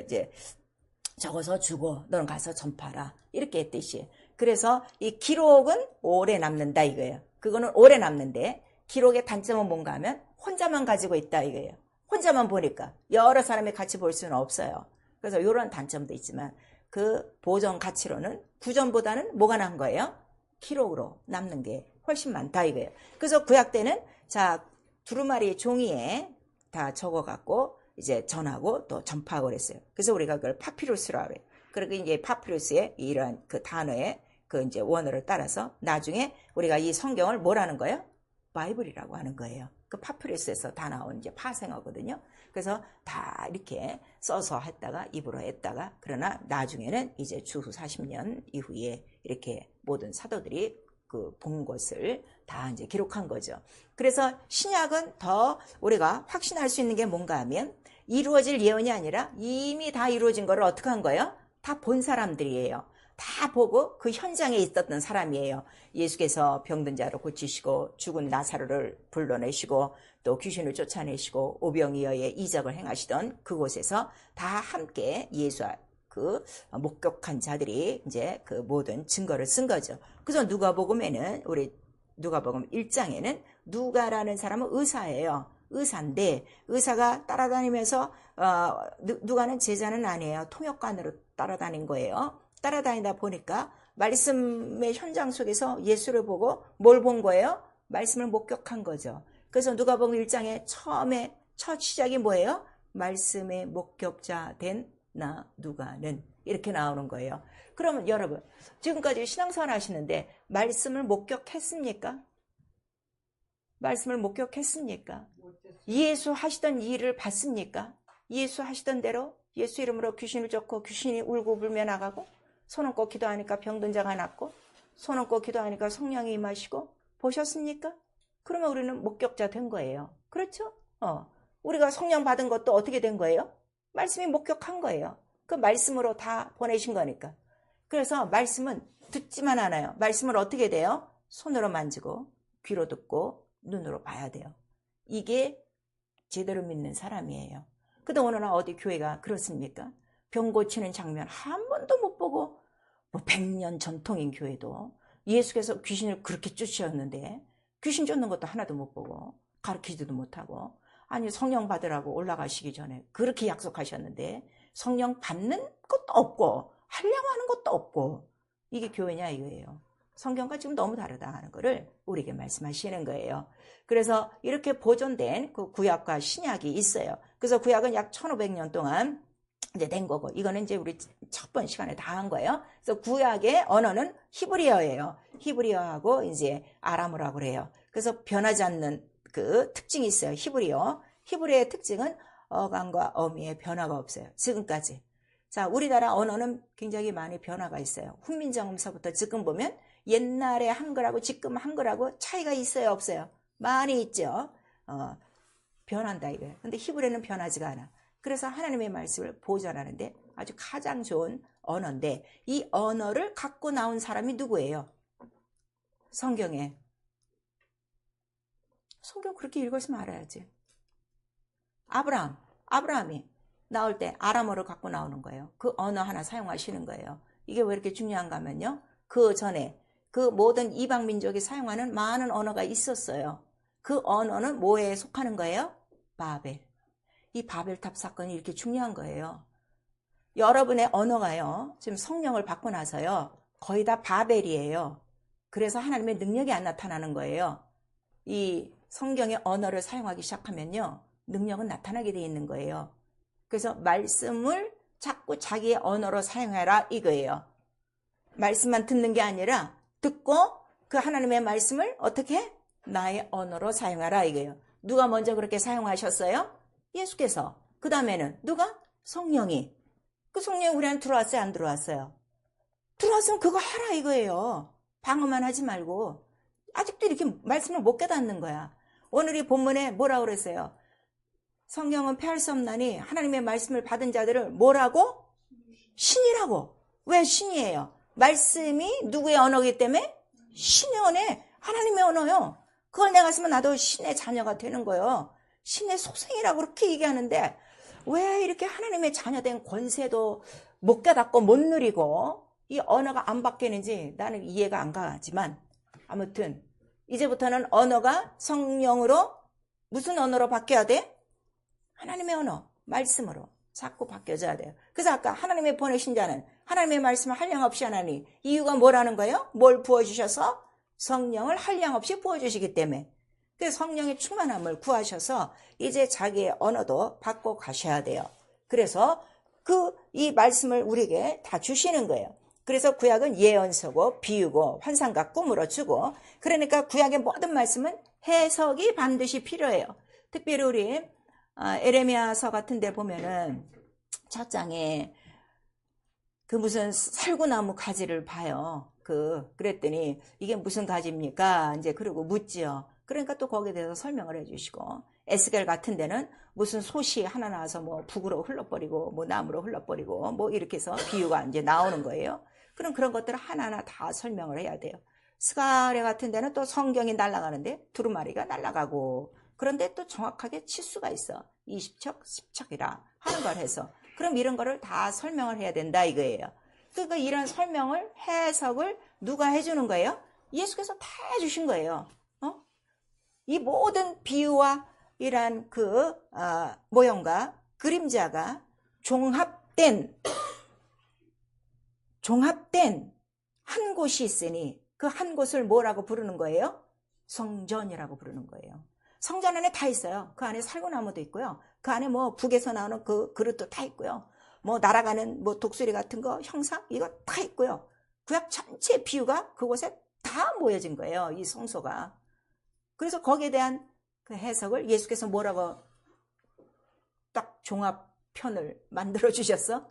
이제 적어서 주고 너는 가서 전파라. 이렇게 했듯이. 그래서 이 기록은 오래 남는다 이거예요. 그거는 오래 남는데 기록의 단점은 뭔가 하면 혼자만 가지고 있다 이거예요. 혼자만 보니까 여러 사람이 같이 볼 수는 없어요. 그래서 이런 단점도 있지만 그 보존 가치로는 구전보다는 뭐가 난 거예요? 기록으로 남는 게 훨씬 많다 이거예요. 그래서 구약 때는 두루마리 종이에 다 적어갖고 이제 전하고 또 전파하고 그랬어요. 그래서 우리가 그걸 파피루스라고 그래요. 그리고 이제 파피루스의 이런 그 단어의 그 이제 원어를 따라서 나중에 우리가 이 성경을 뭐라는 거예요? 바이블이라고 하는 거예요. 그 파피루스에서 다 나온 이제 파생어거든요. 그래서 다 이렇게 써서 했다가 입으로 했다가 그러나 나중에는 이제 주후 40년 이후에 이렇게 모든 사도들이 그 본 것을 다 이제 기록한 거죠. 그래서 신약은 더 우리가 확신할 수 있는 게 뭔가 하면 이루어질 예언이 아니라 이미 다 이루어진 거를 어떻게 한 거예요? 다 본 사람들이에요. 다 보고 그 현장에 있었던 사람이에요. 예수께서 병든 자를 고치시고 죽은 나사로를 불러내시고 또 귀신을 쫓아내시고 오병이어의 이적을 행하시던 그곳에서 다 함께 예수와 그 목격한 자들이 이제 그 모든 증거를 쓴 거죠. 그래서 누가복음에는 우리 누가복음 1장에는 누가라는 사람은 의사예요. 의사인데 의사가 따라다니면서 누가는 제자는 아니에요. 통역관으로 따라다닌 거예요. 따라다니다 보니까 말씀의 현장 속에서 예수를 보고 뭘 본 거예요? 말씀을 목격한 거죠. 그래서 누가복음 1장에 처음에 첫 시작이 뭐예요? 말씀의 목격자 된 나 누가는 이렇게 나오는 거예요. 그러면 여러분 지금까지 신앙생활 하시는데 말씀을 목격했습니까? 말씀을 목격했습니까? 예수 하시던 일을 봤습니까? 예수 하시던 대로 예수 이름으로 귀신을 쫓고 귀신이 울고 불며 나가고 손 얹고 기도하니까 병든 자가 낫고 손 얹고 기도하니까 성령이 임하시고 보셨습니까? 그러면 우리는 목격자 된 거예요. 그렇죠? 우리가 성령 받은 것도 어떻게 된 거예요? 말씀이 목격한 거예요. 그 말씀으로 다 보내신 거니까. 그래서 말씀은 듣지만 않아요. 말씀을 어떻게 돼요? 손으로 만지고 귀로 듣고 눈으로 봐야 돼요. 이게 제대로 믿는 사람이에요. 근데 오늘 어디 교회가 그렇습니까? 병 고치는 장면 한 번도 못 보고, 뭐 100년 전통인 교회도 예수께서 귀신을 그렇게 쫓으셨는데 귀신 쫓는 것도 하나도 못 보고 가르치지도 못하고, 아니 성령 받으라고 올라가시기 전에 그렇게 약속하셨는데 성령 받는 것도 없고 하려고 하는 것도 없고, 이게 교회냐 이거예요. 성경과 지금 너무 다르다 하는 거를 우리에게 말씀하시는 거예요. 그래서 이렇게 보존된 그 구약과 신약이 있어요. 그래서 구약은 약 1500년 동안 이제 된 거고, 이거는 이제 우리 첫 번 시간에 다 한 거예요. 그래서 구약의 언어는 히브리어예요. 히브리어하고 이제 아람어라고 그래요. 그래서 변하지 않는 그 특징이 있어요. 히브리어의 특징은 어감과 어미의 변화가 없어요. 지금까지. 자, 우리나라 언어는 굉장히 많이 변화가 있어요. 훈민정음서부터 지금 보면 옛날의 한글하고 지금 한글하고 차이가 있어요, 없어요? 많이 있죠. 변한다 이거예요. 근데 히브리어는 변하지가 않아. 그래서 하나님의 말씀을 보존하는데 아주 가장 좋은 언어인데, 이 언어를 갖고 나온 사람이 누구예요? 성경에. 성경 그렇게 읽었으면 알아야지. 아브라함이 나올 때 아람어를 갖고 나오는 거예요. 그 언어 하나 사용하시는 거예요. 이게 왜 이렇게 중요한가 하면요, 그 전에 그 모든 이방 민족이 사용하는 많은 언어가 있었어요. 그 언어는 뭐에 속하는 거예요? 바벨. 이 바벨탑 사건이 이렇게 중요한 거예요. 여러분의 언어가요, 지금 성령을 받고 나서요, 거의 다 바벨이에요. 그래서 하나님의 능력이 안 나타나는 거예요. 이 성경의 언어를 사용하기 시작하면요, 능력은 나타나게 돼 있는 거예요. 그래서 말씀을 자꾸 자기의 언어로 사용해라 이거예요. 말씀만 듣는 게 아니라 듣고 그 하나님의 말씀을 어떻게? 나의 언어로 사용하라 이거예요. 누가 먼저 그렇게 사용하셨어요? 예수께서. 그 다음에는 누가? 성령이. 그 성령이 우리한테 들어왔어요, 안 들어왔어요? 들어왔으면 그거 하라 이거예요. 방어만 하지 말고. 아직도 이렇게 말씀을 못 깨닫는 거야. 오늘 이 본문에 뭐라고 그랬어요? 성경은 폐할 수 없나니 하나님의 말씀을 받은 자들을 뭐라고? 신이라고. 왜 신이에요? 말씀이 누구의 언어이기 때문에? 신의 언어, 하나님의 언어요. 그걸 내가 쓰면 나도 신의 자녀가 되는 거예요. 신의 소생이라고 그렇게 얘기하는데 왜 이렇게 하나님의 자녀된 권세도 못 깨닫고 못 누리고 이 언어가 안 바뀌는지 나는 이해가 안 가지만, 아무튼 이제부터는 언어가 성령으로, 무슨 언어로 바뀌어야 돼? 하나님의 언어, 말씀으로 자꾸 바뀌어져야 돼요. 그래서 아까 하나님의 보내신 자는 하나님의 말씀을 한량없이 하나니, 이유가 뭐라는 거예요? 뭘 부어주셔서? 성령을 한량없이 부어주시기 때문에. 그래서 성령의 충만함을 구하셔서 이제 자기의 언어도 받고 가셔야 돼요. 그래서 이 말씀을 우리에게 다 주시는 거예요. 그래서 구약은 예언서고 비유고 환상과 꿈으로 주고, 그러니까 구약의 모든 말씀은 해석이 반드시 필요해요. 특별히 우리 에레미야서 같은 데 보면은 첫 장에 그 무슨 살구나무 가지를 봐요. 그랬더니 이게 무슨 가지입니까? 이제 그러고 묻지요. 그러니까 또 거기에 대해서 설명을 해주시고, 에스겔 같은 데는 무슨 솥이 하나 나와서 뭐 북으로 흘러버리고 뭐 남으로 흘러버리고 뭐 이렇게 해서 비유가 이제 나오는 거예요. 그럼 그런 것들을 하나하나 다 설명을 해야 돼요. 스가랴 같은 데는 또 성경이 날아가는데 두루마리가 날아가고, 그런데 또 정확하게 치수가 있어. 20척, 10척이라 하는 걸 해서. 그럼 이런 거를 다 설명을 해야 된다 이거예요. 그러니까 이런 설명을, 해석을 누가 해주는 거예요? 예수께서 다 해주신 거예요. 이 모든 비유와 이러한 모형과 그림자가 종합된 한 곳이 있으니 그 한 곳을 뭐라고 부르는 거예요? 성전이라고 부르는 거예요. 성전 안에 다 있어요. 그 안에 살구나무도 있고요. 그 안에 뭐 북에서 나오는 그 그릇도 다 있고요. 뭐 날아가는 뭐 독수리 같은 거, 형상, 이거 다 있고요. 구약 전체 비유가 그곳에 다 모여진 거예요. 이 성소가. 그래서 거기에 대한 그 해석을 예수께서 뭐라고 딱 종합편을 만들어 주셨어?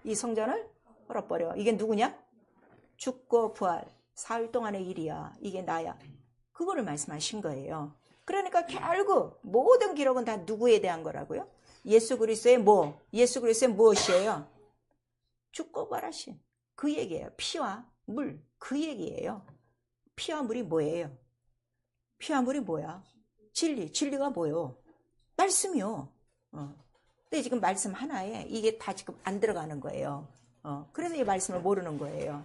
이 성전을 헐어버려. 이게 누구냐? 죽고 부활, 사흘 동안의 일이야. 이게 나야. 그거를 말씀하신 거예요. 그러니까 결국 모든 기록은 다 누구에 대한 거라고요? 예수 그리스도의 뭐? 예수 그리스도의 무엇이에요? 죽고 부활하신 그 얘기예요. 피와 물, 그 얘기예요. 피와 물이 뭐예요? 피와 물이 뭐야? 진리가 뭐요? 말씀이요. 근데 지금 말씀 하나에 이게 다 지금 안 들어가는 거예요. 그래서 이 말씀을 모르는 거예요.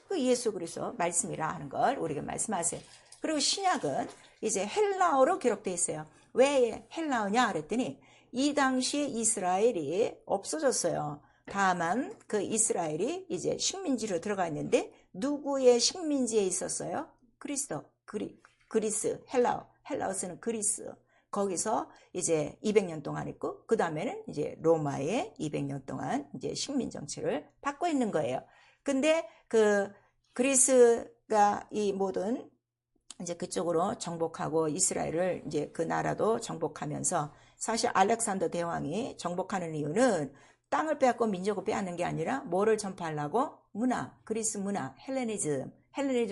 그 예수 그리스도 말씀이라 하는 걸 우리에게 말씀하세요. 그리고 신약은 이제 헬라어로 기록되어 있어요. 왜 헬라어냐 그랬더니 이 당시에 이스라엘이 없어졌어요. 다만 그 이스라엘이 이제 식민지로 들어가 있는데 누구의 식민지에 있었어요? 그리스, 헬라어 쓰는 그리스. 거기서 이제 200년 동안 있고, 그 다음에는 이제 로마의 200년 동안 이제 식민 정치를 받고 있는 거예요. 근데 그 그리스가 이 모든 이제 그쪽으로 정복하고 이스라엘을 이제 그 나라도 정복하면서 사실 알렉산더 대왕이 정복하는 이유는 땅을 빼앗고 민족을 빼앗는 게 아니라 뭐를 전파하려고? 문화, 그리스 문화, 헬레니즘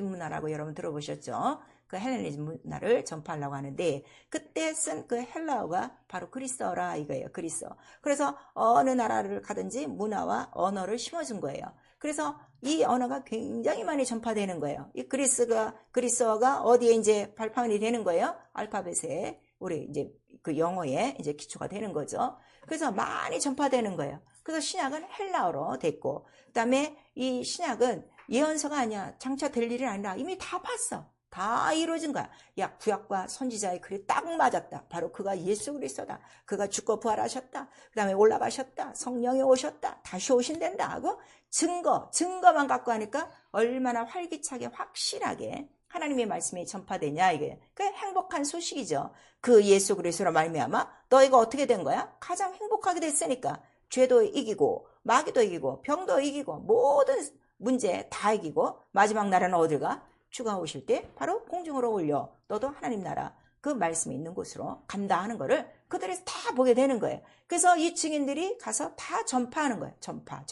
문화라고 여러분 들어보셨죠? 그 헬레니즘 문화를 전파하려고 하는데 그때 쓴 그 헬라어가 바로 그리스어라 이거예요. 그리스어. 그래서 어느 나라를 가든지 문화와 언어를 심어준 거예요. 그래서 이 언어가 굉장히 많이 전파되는 거예요. 이 그리스어가 어디에 이제 발판이 되는 거예요? 알파벳에 우리 이제 그 영어에 이제 기초가 되는 거죠. 그래서 많이 전파되는 거예요. 그래서 신약은 헬라어로 됐고, 그다음에 이 신약은 예언서가 아니야. 장차 될 일이 아니라 이미 다 봤어. 다 이루어진 거야. 야, 구약과 선지자의 글이 딱 맞았다. 바로 그가 예수 그리스도다. 그가 죽고 부활하셨다. 그 다음에 올라가셨다. 성령이 오셨다. 다시 오신댄다 하고 증거만 갖고 하니까 얼마나 활기차게 확실하게 하나님의 말씀이 전파되냐 이게. 그 행복한 소식이죠. 그 예수 그리스도로 말미암아 너희가 어떻게 된 거야? 가장 행복하게 됐으니까. 죄도 이기고 마귀도 이기고 병도 이기고 모든 문제 다 이기고 마지막 날은 어딜 가? 주가 오실 때 바로 공중으로 올려 너도 하나님 나라 그 말씀이 있는 곳으로 간다 하는 거를 그들이 다 보게 되는 거예요. 그래서 이 증인들이 가서 다 전파하는 거예요. 전파.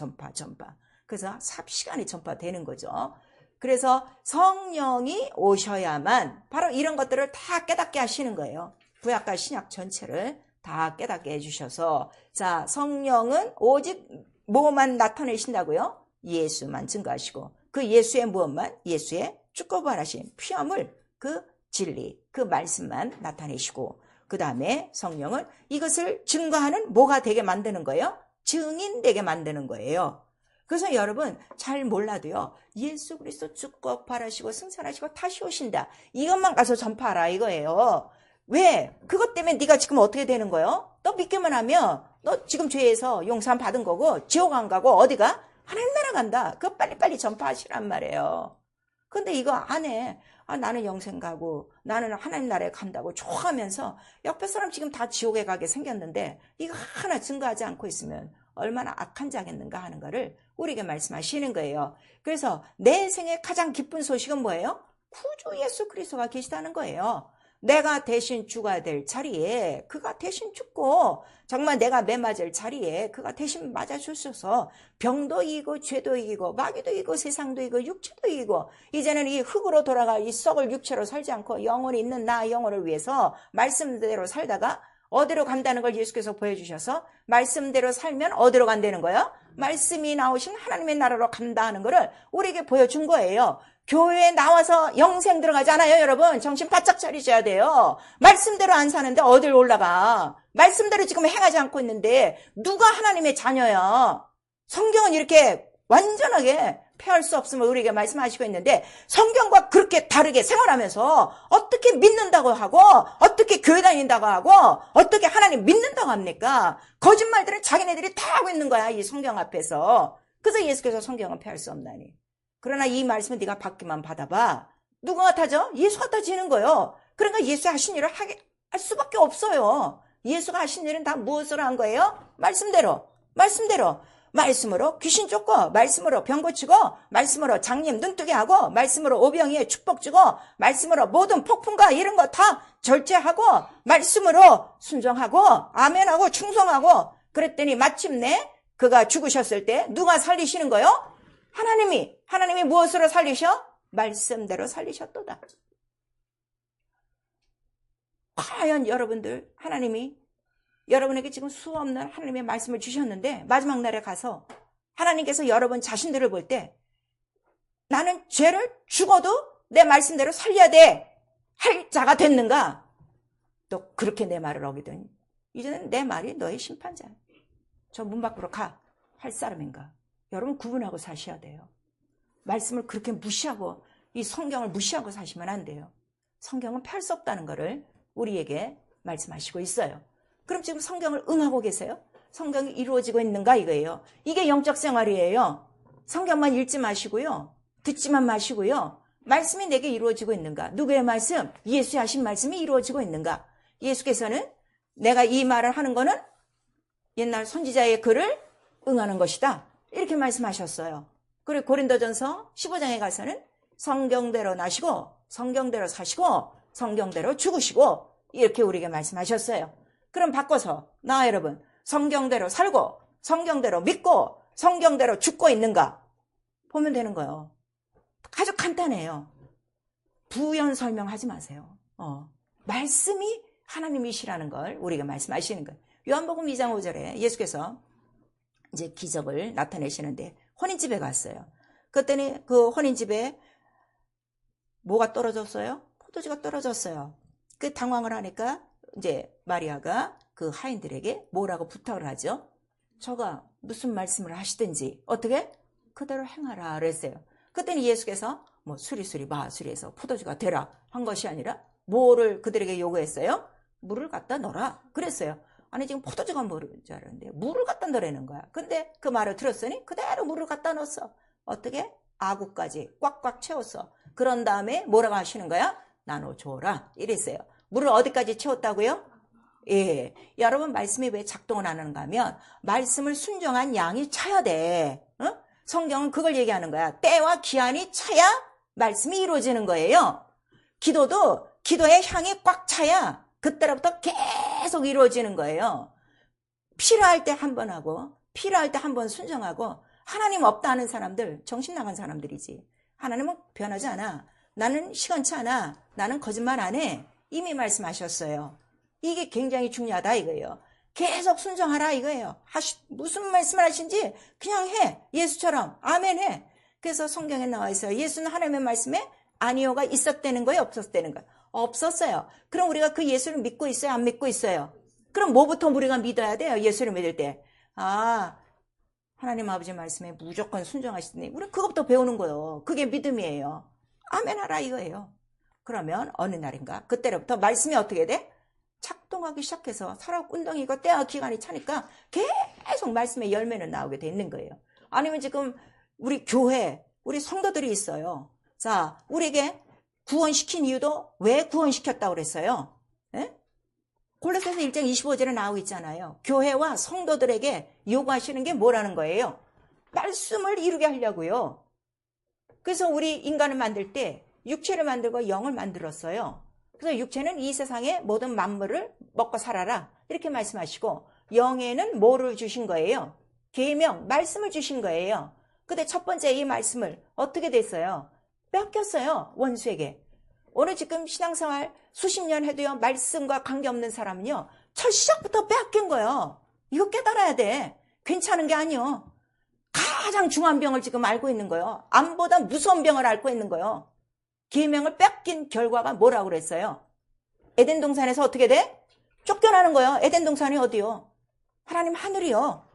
그래서 삽시간에 전파되는 거죠. 그래서 성령이 오셔야만 바로 이런 것들을 다 깨닫게 하시는 거예요. 구약과 신약 전체를 다 깨닫게 해주셔서 자 성령은 오직 뭐만 나타내신다고요? 예수만 증거하시고 그 예수의 무엇만? 예수의 죽고 부활하신 피와 물, 그 진리, 그 말씀만 나타내시고 그 다음에 성령은 이것을 증거하는 뭐가 되게 만드는 거예요? 증인되게 만드는 거예요. 그래서 여러분 잘 몰라도요. 예수 그리스도 죽고 부활하시고 승천하시고 다시 오신다. 이것만 가서 전파하라 이거예요. 왜? 그것 때문에 네가 지금 어떻게 되는 거예요? 너 믿기만 하면 너 지금 죄에서 용서함 받은 거고 지옥 안 가고 어디가? 하나님 나라 간다. 그거 빨리빨리 전파하시란 말이에요. 근데 이거 안 해. 나는 영생 가고 나는 하나님 나라에 간다고 좋아하면서 옆에 사람 지금 다 지옥에 가게 생겼는데 이거 하나 증거하지 않고 있으면 얼마나 악한 자겠는가 하는 거를 우리에게 말씀하시는 거예요. 그래서 내 생의 가장 기쁜 소식은 뭐예요? 구주 예수 그리스도가 계시다는 거예요. 내가 대신 주가 될 자리에 그가 대신 죽고 정말 내가 매맞을 자리에 그가 대신 맞아주셔서 병도 이기고 죄도 이기고 마귀도 이기고 세상도 이기고 육체도 이기고 이제는 이 흙으로 돌아갈 이 썩을 육체로 살지 않고 영원히 있는 나 영혼을 위해서 말씀대로 살다가 어디로 간다는 걸 예수께서 보여주셔서 말씀대로 살면 어디로 간다는 거예요? 말씀이 나오신 하나님의 나라로 간다 하는 거를 우리에게 보여준 거예요. 교회에 나와서 영생 들어가지 않아요, 여러분. 정신 바짝 차리셔야 돼요. 말씀대로 안 사는데 어딜 올라가. 말씀대로 지금 행하지 않고 있는데 누가 하나님의 자녀야. 성경은 이렇게 완전하게 폐할 수 없음을 우리에게 말씀하시고 있는데 성경과 그렇게 다르게 생활하면서 어떻게 믿는다고 하고 어떻게 교회 다닌다고 하고 어떻게 하나님 믿는다고 합니까? 거짓말들은 자기네들이 다 하고 있는 거야, 이 성경 앞에서. 그래서 예수께서 성경은 폐할 수 없나니. 그러나 이 말씀은 네가 받기만 받아봐. 누가 같아져? 예수 같아지는 거예요. 그러니까 예수 하신 일을 할 수밖에 없어요. 예수가 하신 일은 다 무엇으로 한 거예요? 말씀대로. 말씀으로 귀신 쫓고, 말씀으로 병 고치고, 말씀으로 장님 눈뜨게 하고, 말씀으로 오병이에 축복 주고, 말씀으로 모든 폭풍과 이런 거 다 절제하고, 말씀으로 순종하고, 아멘하고 충성하고, 그랬더니 마침내 그가 죽으셨을 때 누가 살리시는 거예요? 하나님이 무엇으로 살리셔? 말씀대로 살리셨도다. 과연 여러분들 하나님이 여러분에게 지금 수없는 하나님의 말씀을 주셨는데 마지막 날에 가서 하나님께서 여러분 자신들을 볼 때 나는 죄를 죽어도 내 말씀대로 살려야 돼 할 자가 됐는가? 또 그렇게 내 말을 어기더니 이제는 내 말이 너의 심판자야. 저 문 밖으로 가 할 사람인가? 여러분 구분하고 사셔야 돼요. 말씀을 그렇게 무시하고 이 성경을 무시하고 사시면 안 돼요. 성경은 펼 수 없다는 것을 우리에게 말씀하시고 있어요. 그럼 지금 성경을 응하고 계세요? 성경이 이루어지고 있는가 이거예요. 이게 영적 생활이에요. 성경만 읽지 마시고요. 듣지만 마시고요. 말씀이 내게 이루어지고 있는가? 누구의 말씀? 예수의 하신 말씀이 이루어지고 있는가? 예수께서는 내가 이 말을 하는 거는 옛날 선지자의 글을 응하는 것이다. 이렇게 말씀하셨어요. 그리고 고린도전서 15장에 가서는 성경대로 나시고 성경대로 사시고 성경대로 죽으시고 이렇게 우리에게 말씀하셨어요. 그럼 바꿔서 나 여러분 성경대로 살고 성경대로 믿고 성경대로 죽고 있는가? 보면 되는 거예요. 아주 간단해요. 부연 설명하지 마세요. 말씀이 하나님이시라는 걸 우리가 말씀하시는 거예요. 요한복음 2장 5절에 예수께서 이제 기적을 나타내시는데 혼인집에 갔어요. 그랬더니 그 혼인집에 뭐가 떨어졌어요? 포도주가 떨어졌어요. 그 당황을 하니까 이제 마리아가 그 하인들에게 뭐라고 부탁을 하죠? 저가 무슨 말씀을 하시든지 어떻게? 그대로 행하라 그랬어요. 그랬더니 예수께서 뭐 수리수리 마수리해서 포도주가 되라 한 것이 아니라 뭐를 그들에게 요구했어요? 물을 갖다 넣어라 그랬어요. 아니 지금 포도주가 뭐를 줄 알았는데 물을 갖다 넣으라는 거야. 근데 그 말을 들었으니 그대로 물을 갖다 넣었어. 어떻게? 아구까지 꽉꽉 채웠어. 그런 다음에 뭐라고 하시는 거야? 나눠줘라 이랬어요. 물을 어디까지 채웠다고요? 예, 여러분 말씀이 왜 작동을 하는가 하면 말씀을 순종한 양이 차야 돼. 성경은 그걸 얘기하는 거야. 때와 기한이 차야 말씀이 이루어지는 거예요. 기도도 기도의 향이 꽉 차야 그때로부터 계속 이루어지는 거예요. 필요할 때 한 번 하고 필요할 때 한 번 순종하고 하나님 없다 하는 사람들 정신 나간 사람들이지. 하나님은 변하지 않아. 나는 시간치 않아. 나는 거짓말 안 해. 이미 말씀하셨어요. 이게 굉장히 중요하다 이거예요. 계속 순종하라 이거예요. 무슨 말씀을 하신지 그냥 해. 예수처럼 아멘 해. 그래서 성경에 나와 있어요. 예수는 하나님의 말씀에 아니오가 있었다는 거예요? 없었다는 거예요? 없었어요. 그럼 우리가 그 예수를 믿고 있어요? 안 믿고 있어요? 그럼 뭐부터 우리가 믿어야 돼요? 예수를 믿을 때. 하나님 아버지 말씀에 무조건 순종하시더니 우리는 그것부터 배우는 거예요. 그게 믿음이에요. 아멘 하라 이거예요. 그러면 어느 날인가 그때로부터 말씀이 어떻게 돼? 작동하기 시작해서 살아운동이고 때와 기간이 차니까 계속 말씀의 열매는 나오게 돼 있는 거예요. 아니면 지금 우리 교회 우리 성도들이 있어요. 자, 우리에게 구원시킨 이유도 왜 구원시켰다고 그랬어요? 예? 골로새서 1장 25절에 나오고 있잖아요. 교회와 성도들에게 요구하시는 게 뭐라는 거예요? 말씀을 이루게 하려고요. 그래서 우리 인간을 만들 때 육체를 만들고 영을 만들었어요. 그래서 육체는 이 세상의 모든 만물을 먹고 살아라 이렇게 말씀하시고 영에는 뭐를 주신 거예요? 계명, 말씀을 주신 거예요. 근데 첫 번째 이 말씀을 어떻게 됐어요? 뺏겼어요. 원수에게. 오늘 지금 신앙생활 수십 년 해도요 말씀과 관계없는 사람은요 첫 시작부터 뺏긴 거예요. 이거 깨달아야 돼. 괜찮은 게 아니요. 가장 중한 병을 지금 앓고 있는 거예요. 암보다 무서운 병을 앓고 있는 거예요. 계명을 뺏긴 결과가 뭐라고 그랬어요? 에덴 동산에서 어떻게 돼? 쫓겨나는 거예요. 에덴 동산이 어디요? 하나님 하늘이요.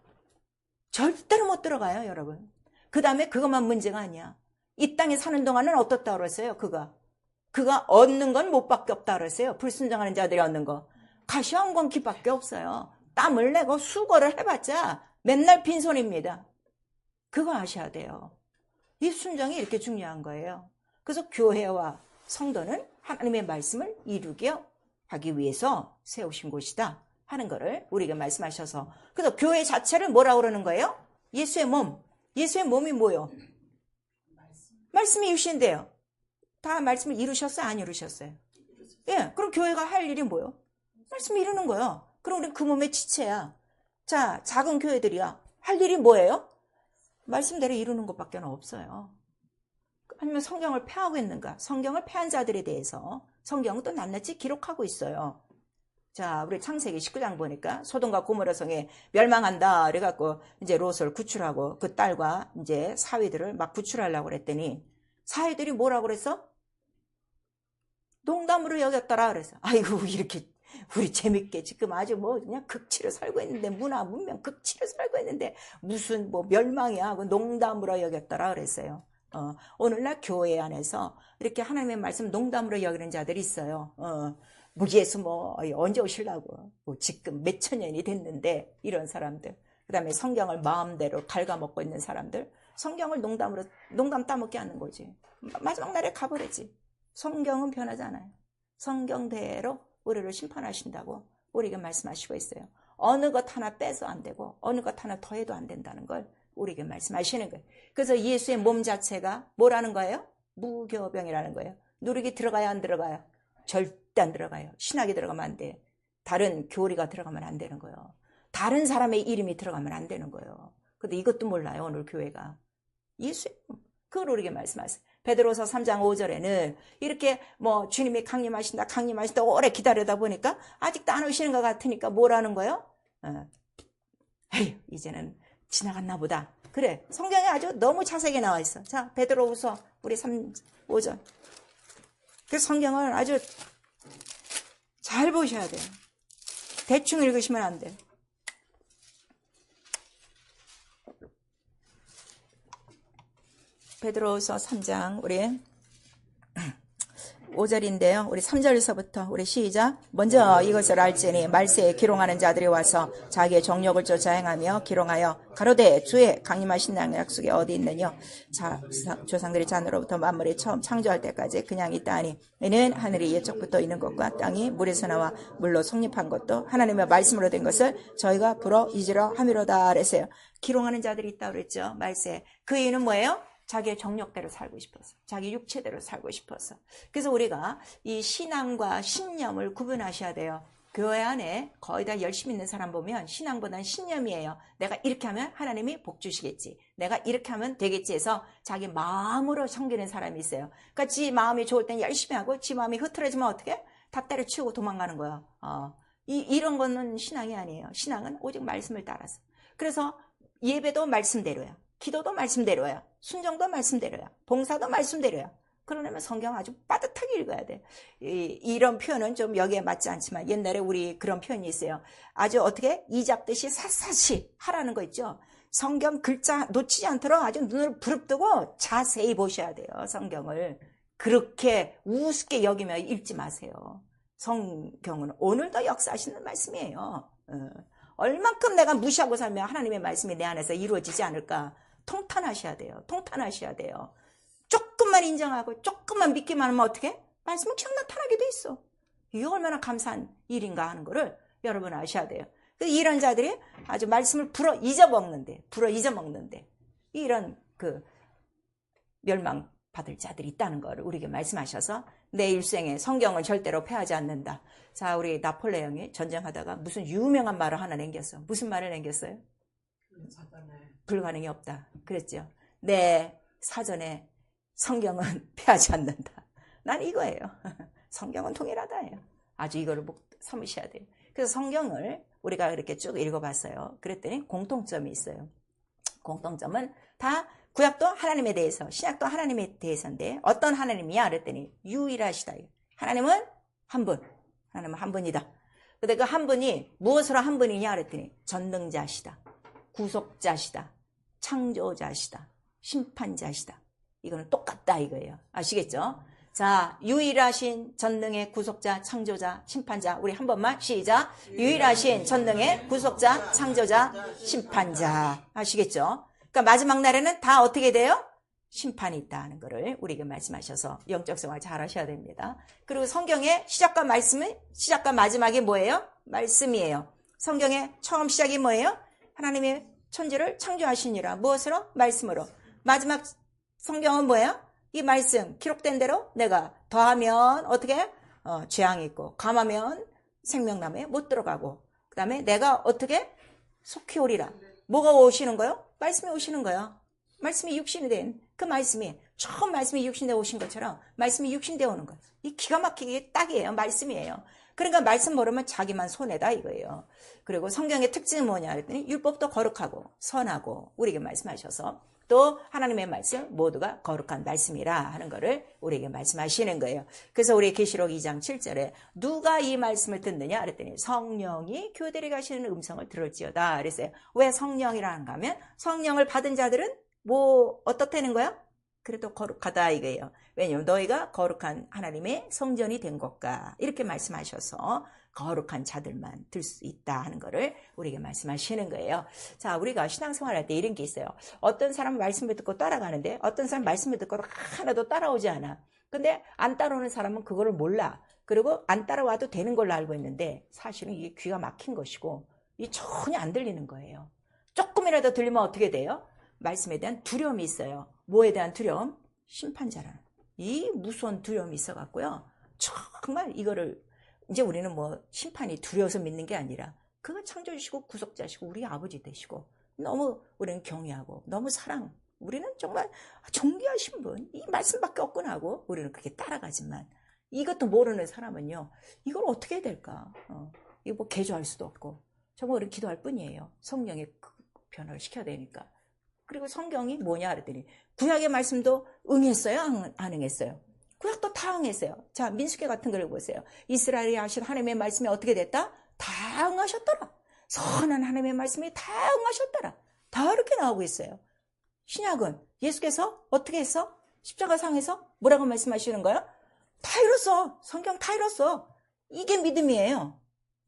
절대로 못 들어가요, 여러분. 그 다음에 그것만 문제가 아니야. 이 땅에 사는 동안은 어떻다고 그랬어요? 그가 얻는 건 못 밖에 없다고 그랬어요. 불순종하는 자들이 얻는 거. 가시와 엉겅퀴밖에 없어요. 땀을 내고 수고를 해봤자 맨날 빈손입니다. 그거 아셔야 돼요. 이 순종이 이렇게 중요한 거예요. 그래서 교회와 성도는 하나님의 말씀을 이루게 하기 위해서 세우신 곳이다 하는 거를 우리에게 말씀하셔서 그래서 교회 자체를 뭐라고 그러는 거예요? 예수의 몸. 예수의 몸이 뭐예요? 말씀이 이루신대요. 다 말씀을 이루셨어요? 안 이루셨어요? 예, 그럼 교회가 할 일이 뭐예요? 말씀을 이루는 거예요. 그럼 우리는 그 몸의 지체야. 자, 작은 교회들이야. 할 일이 뭐예요? 말씀대로 이루는 것밖에 없어요. 아니면 성경을 폐하고 있는가? 성경을 폐한 자들에 대해서 성경은 또 낱낱이 기록하고 있어요. 자, 우리 창세기 19장 보니까 소돔과 고모라 성에 멸망한다. 그래갖고 이제 롯을 구출하고 그 딸과 이제 사위들을 막 구출하려고 그랬더니 사위들이 뭐라고 그랬어? 농담으로 여겼더라. 그래서 아이고 이렇게 우리 재밌게 지금 아주 뭐 그냥 극치로 살고 있는데 문화 문명 극치로 살고 있는데 무슨 뭐 멸망이야. 그 농담으로 여겼더라 그랬어요. 오늘날 교회 안에서 이렇게 하나님의 말씀 농담으로 여기는 자들이 있어요. 뭐 예수 뭐 언제 오시려고 뭐 지금 몇천 년이 됐는데 이런 사람들. 그 다음에 성경을 마음대로 갉아먹고 있는 사람들. 성경을 농담 따먹게 하는 거지. 마지막 날에 가버리지. 성경은 변하잖아요. 성경대로 우리를 심판하신다고 우리에게 말씀하시고 있어요. 어느 것 하나 빼서 안 되고 어느 것 하나 더해도 안 된다는 걸 우리에게 말씀하시는 거예요. 그래서 예수의 몸 자체가 뭐라는 거예요? 무교병이라는 거예요. 누룩이 들어가야 안 들어가요? 절대 안 들어가요. 신학이 들어가면 안 돼. 다른 교리가 들어가면 안 되는 거예요. 다른 사람의 이름이 들어가면 안 되는 거예요. 근데 이것도 몰라요. 오늘 교회가. 예수의 몸. 그걸 우리에게 말씀하세요. 베드로서 3장 5절에는 이렇게 뭐 주님이 강림하신다 오래 기다리다 보니까 아직도 안 오시는 것 같으니까 뭐라는 거예요? 에휴 이제는 지나갔나 보다. 그래 성경에 아주 너무 자세하게 나와 있어. 자 베드로후서 우리 5절. 그 성경을 아주 잘 보셔야 돼요. 대충 읽으시면 안 돼요. 베드로후서 3장 우리 5절인데요. 우리 3절에서부터 우리 시작. 먼저 이것을 알지니 말세에 기롱하는 자들이 와서 자기의 정욕을 쫓아 행하며 기롱하여 가로되 주의 강림하신 날 약속이 어디 있느냐. 조상들이 잔으로부터 만물이 처음 창조할 때까지 그냥 있다하니 이는 하늘이 예적부터 있는 것과 땅이 물에서 나와 물로 성립한 것도 하나님의 말씀으로 된 것을 저희가 불어 잊으려 함이로다 그랬어요. 기롱하는 자들이 있다고 그랬죠. 말세에. 그 이유는 뭐예요? 자기의 정욕대로 살고 싶어서, 자기 육체대로 살고 싶어서. 그래서 우리가 이 신앙과 신념을 구분하셔야 돼요. 교회 안에 거의 다 열심히 있는 사람 보면 신앙보다는 신념이에요. 내가 이렇게 하면 하나님이 복 주시겠지. 내가 이렇게 하면 되겠지 해서 자기 마음으로 섬기는 사람이 있어요. 그러니까 지 마음이 좋을 땐 열심히 하고 지 마음이 흐트러지면 어떻게? 다 때려치우고 도망가는 거예요. 이런 거는 신앙이 아니에요. 신앙은 오직 말씀을 따라서. 그래서 예배도 말씀대로예요. 기도도 말씀대로야. 순종도 말씀대로야. 봉사도 말씀대로야. 그러려면 성경 아주 빠듯하게 읽어야 돼. 이런 표현은 좀 여기에 맞지 않지만 옛날에 우리 그런 표현이 있어요. 아주 어떻게 이 잡듯이 샅샅이 하라는 거 있죠. 성경 글자 놓치지 않도록 아주 눈을 부릅뜨고 자세히 보셔야 돼요. 성경을. 그렇게 우습게 여기며 읽지 마세요. 성경은 오늘도 역사하시는 말씀이에요. 얼만큼 내가 무시하고 살면 하나님의 말씀이 내 안에서 이루어지지 않을까. 통탄하셔야 돼요. 통탄하셔야 돼요. 조금만 인정하고 조금만 믿기만 하면 어떻게? 말씀은 쭉 나타나게 돼 있어. 이게 얼마나 감사한 일인가 하는 거를 여러분 아셔야 돼요. 이런 자들이 아주 말씀을 불어 잊어먹는데 이런 멸망받을 자들이 있다는 걸 우리에게 말씀하셔서 내 일생에 성경을 절대로 패하지 않는다. 자, 우리 나폴레옹이 전쟁하다가 무슨 유명한 말을 하나 남겼어. 무슨 말을 남겼어요? 불가능이 없다. 그랬죠. 내 사전에 성경은 패하지 않는다. 난 이거예요. 성경은 통일하다예요. 아주 이거를 삼으셔야 돼요. 그래서 성경을 우리가 이렇게 쭉 읽어봤어요. 그랬더니 공통점이 있어요. 공통점은 다 구약도 하나님에 대해서, 신약도 하나님에 대해서인데 어떤 하나님이야? 그랬더니 유일하시다. 하나님은 한 분. 하나님은 한 분이다. 근데 그 한 분이 무엇으로 한 분이냐? 그랬더니 전능자시다. 구속자시다. 창조자시다. 심판자시다. 이거는 똑같다 이거예요. 아시겠죠? 자, 유일하신 전능의 구속자, 창조자, 심판자. 우리 한 번만 시작. 유일하신 전능의 구속자, 창조자, 심판자. 아시겠죠? 그러니까 마지막 날에는 다 어떻게 돼요? 심판이 있다는 것을 우리에게 말씀하셔서 영적 생활 잘 하셔야 됩니다. 그리고 성경의 시작과 마지막이 뭐예요? 말씀이에요. 성경의 처음 시작이 뭐예요? 하나님의 천지를 창조하시니라. 무엇으로? 말씀으로. 마지막 성경은 뭐예요? 이 말씀 기록된 대로 내가 더하면 어떻게? 재앙이 있고 감하면 생명나무에 못 들어가고 그 다음에 내가 어떻게? 속히 오리라. 뭐가 오시는 거요? 말씀이 오시는 거야. 말씀이 육신이 된 그 말씀이 처음 말씀이 육신되어 오신 것처럼 말씀이 육신되어 오는 거예요. 이 기가 막히게 딱이에요. 말씀이에요. 그러니까 말씀 모르면 자기만 손해다 이거예요. 그리고 성경의 특징은 뭐냐 그랬더니 율법도 거룩하고 선하고 우리에게 말씀하셔서 또 하나님의 말씀 모두가 거룩한 말씀이라 하는 거를 우리에게 말씀하시는 거예요. 그래서 우리 계시록 2장 7절에 누가 이 말씀을 듣느냐 그랬더니 성령이 교들이 가시는 음성을 들을지어다 그랬어요. 왜 성령이라는가 하면 성령을 받은 자들은 뭐 어떻다는 거야? 그래도 거룩하다 이거예요. 왜냐하면 너희가 거룩한 하나님의 성전이 된 것과 이렇게 말씀하셔서 거룩한 자들만 들 수 있다 하는 거를 우리에게 말씀하시는 거예요. 자, 우리가 신앙생활할 때 이런 게 있어요. 어떤 사람은 말씀을 듣고 따라가는데 어떤 사람은 말씀을 듣고 하나도 따라오지 않아. 근데 안 따라오는 사람은 그거를 몰라. 그리고 안 따라와도 되는 걸로 알고 있는데 사실은 이게 귀가 막힌 것이고 이게 전혀 안 들리는 거예요. 조금이라도 들리면 어떻게 돼요? 말씀에 대한 두려움이 있어요. 뭐에 대한 두려움? 심판자라는 이 무서운 두려움이 있어갖고요. 정말 이거를 이제 우리는 뭐 심판이 두려워서 믿는 게 아니라 그가 창조주시고 구속자시고 우리 아버지 되시고 너무 우리는 경외하고 너무 사랑 우리는 정말 존귀하신 분 이 말씀밖에 없구나 하고 우리는 그렇게 따라가지만 이것도 모르는 사람은요 이걸 어떻게 해야 될까 이거 뭐 개조할 수도 없고 정말 우리는 기도할 뿐이에요. 성령의 변화를 시켜야 되니까. 그리고 성경이 뭐냐 그랬더니 구약의 말씀도 응했어요? 안 응했어요? 구약도 다 응했어요. 자, 민수기 같은 걸 보세요. 이스라엘이 하신 하나님의 말씀이 어떻게 됐다? 다 응하셨더라. 선한 하나님의 말씀이 다 응하셨더라. 다 이렇게 나오고 있어요. 신약은 예수께서 어떻게 했어? 십자가 상에서 뭐라고 말씀하시는 거야? 다 이뤘어. 성경 다 이뤘어. 이게 믿음이에요.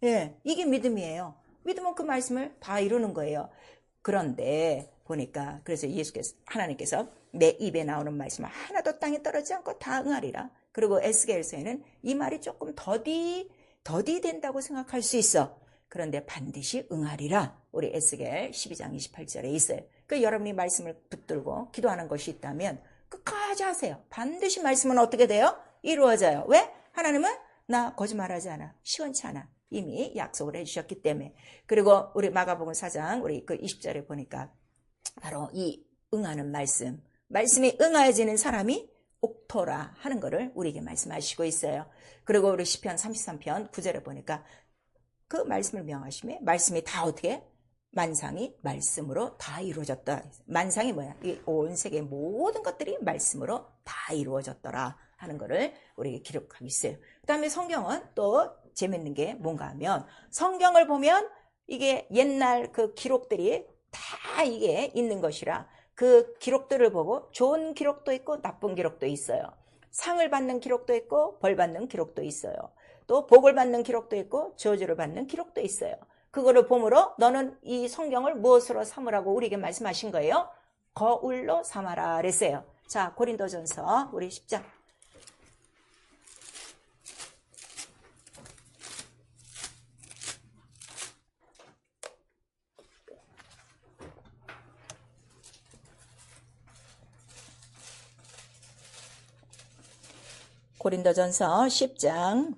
예, 이게 믿음이에요. 믿으면 그 말씀을 다 이루는 거예요. 그런데 보니까 그래서 예수께서 하나님께서 내 입에 나오는 말씀은 하나도 땅에 떨어지지 않고 다 응하리라. 그리고 에스겔서에는 이 말이 조금 더디 된다고 생각할 수 있어. 그런데 반드시 응하리라. 우리 에스겔 12장 28절에 있어요. 그 여러분이 말씀을 붙들고 기도하는 것이 있다면 끝까지 하세요. 반드시 말씀은 어떻게 돼요? 이루어져요. 왜? 하나님은 나 거짓말하지 않아. 시원치 않아. 이미 약속을 해주셨기 때문에. 그리고 우리 마가복음 4장 우리 그 20절에 보니까 바로 이 응하는 말씀에 응하여지는 사람이 옥토라 하는 것을 우리에게 말씀하시고 있어요. 그리고 우리 시편 33편 9절에 보니까 그 말씀을 명하심에 말씀이 다 어떻게? 만상이 말씀으로 다 이루어졌다. 만상이 뭐야? 이 온 세계 모든 것들이 말씀으로 다 이루어졌더라 하는 것을 우리에게 기록하고 있어요. 그 다음에 성경은 또 재밌는 게 뭔가 하면 성경을 보면 이게 옛날 그 기록들이 다 이게 있는 것이라 그 기록들을 보고 좋은 기록도 있고 나쁜 기록도 있어요. 상을 받는 기록도 있고 벌 받는 기록도 있어요. 또 복을 받는 기록도 있고 저주를 받는 기록도 있어요. 그거를 보므로 너는 이 성경을 무엇으로 삼으라고 우리에게 말씀하신 거예요? 거울로 삼아라 그랬어요. 자, 고린도전서 우리 10장 고린도전서 10장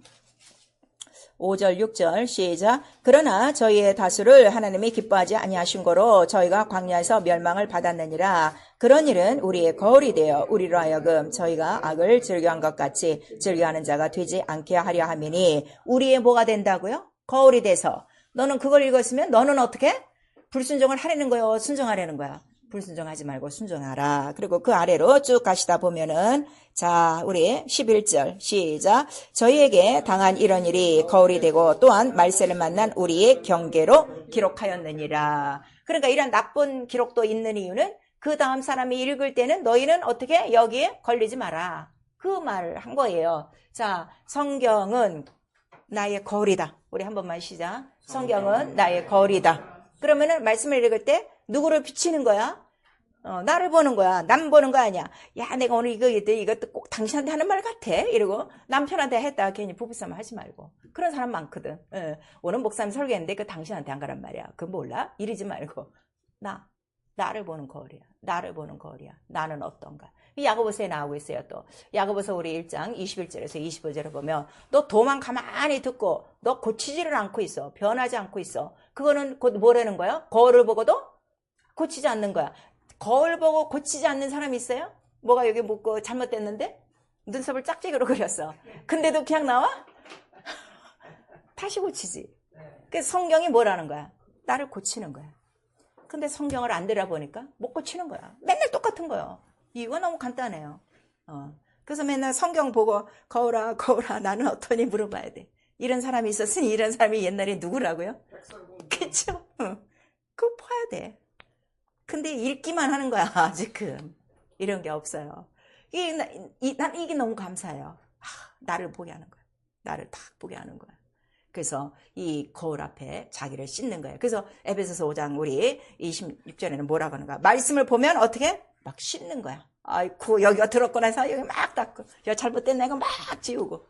5절 6절 시작. 그러나 저희의 다수를 하나님이 기뻐하지 아니하신 거로 저희가 광야에서 멸망을 받았느니라. 그런 일은 우리의 거울이 되어 우리로 하여금 저희가 악을 즐겨한 것 같이 즐겨하는 자가 되지 않게 하려 함이니 우리의 뭐가 된다고요? 거울이 돼서. 너는 그걸 읽었으면 너는 어떻게? 불순종을 하려는 거요? 순종하려는 거야? 불순종하지 말고 순종하라. 그리고 그 아래로 쭉 가시다 보면은 자, 우리 11절 시작. 저희에게 당한 이런 일이 거울이 되고 또한 말세를 만난 우리의 경계로 기록하였느니라. 그러니까 이런 나쁜 기록도 있는 이유는 그 다음 사람이 읽을 때는 너희는 어떻게 여기에 걸리지 마라. 그 말을 한 거예요. 자, 성경은 나의 거울이다. 우리 한 번만 시작. 성경은 나의 거울이다. 그러면은 말씀을 읽을 때 누구를 비치는 거야? 나를 보는 거야. 남 보는 거 아니야. 야, 내가 오늘 이것도 꼭 당신한테 하는 말 같아. 이러고 남편한테 했다. 괜히 부부싸움 하지 말고. 그런 사람 많거든. 오늘 목사님 설교했는데 그 당신한테 한 거란 말이야. 그거 몰라? 이러지 말고. 나를 보는 거울이야. 나를 보는 거울이야. 나는 어떤가. 야고보서에 나오고 있어요. 또 야고보서 우리 1장 21절에서 25절에 보면 너 도만 가만히 듣고 너 고치지를 않고 있어. 변하지 않고 있어. 그거는 곧 뭐라는 거야? 거울을 보고도 고치지 않는 거야. 거울 보고 고치지 않는 사람이 있어요? 뭐가 여기 묻고 잘못됐는데? 눈썹을 짝짝이로 그렸어. 근데도 그냥 나와? 다시 고치지. 그 성경이 뭐라는 거야? 나를 고치는 거야. 근데 성경을 안 들어보니까 못 고치는 거야. 맨날 똑같은 거예요. 이유가 너무 간단해요. 그래서 맨날 성경 보고 거울아 거울아 나는 어떠니 물어봐야 돼. 이런 사람이 있었으니 이런 사람이 옛날에 누구라고요? 그쵸? 그거 봐야 돼. 근데 읽기만 하는 거야 지금. 이런 게 없어요. 난 이게 너무 감사해요. 나를 보게 하는 거야. 나를 딱 보게 하는 거야. 그래서 이 거울 앞에 자기를 씻는 거예요. 그래서 에베소서 5장 우리 26절에는 뭐라고 하는가? 말씀을 보면 어떻게? 막 씻는 거야. 아이고 여기가 들었고 나서 여기 막 닦고 여기 잘못된 내가 막 지우고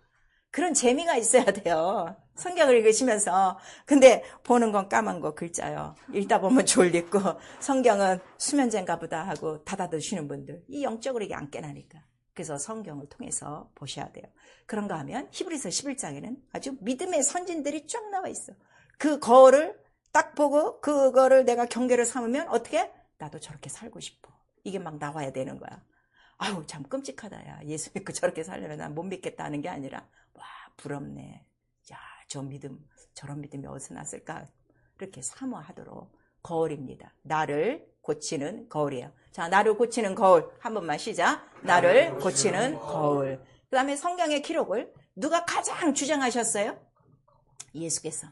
그런 재미가 있어야 돼요. 성경을 읽으시면서. 근데 보는 건 까만 거 글자요. 읽다 보면 졸리고 성경은 수면제인가 보다 하고 닫아두시는 분들 이 영적으로 이게 안 깨나니까. 그래서 성경을 통해서 보셔야 돼요. 그런가 하면 히브리서 11장에는 아주 믿음의 선진들이 쫙 나와 있어. 그 거울을 딱 보고 그거를 내가 경계를 삼으면 어떻게? 나도 저렇게 살고 싶어. 이게 막 나와야 되는 거야. 아유 참 끔찍하다 야. 예수 믿고 저렇게 살려면 난 못 믿겠다 하는 게 아니라 와 부럽네. 야 저 믿음 저런 믿음이 어디서 났을까? 이렇게 사모하도록 거울입니다. 나를 고치는 거울이에요. 자, 나를 고치는 거울 한 번만 시작. 나를 고치는 거울. 그 다음에 성경의 기록을 누가 가장 주장하셨어요? 예수께서.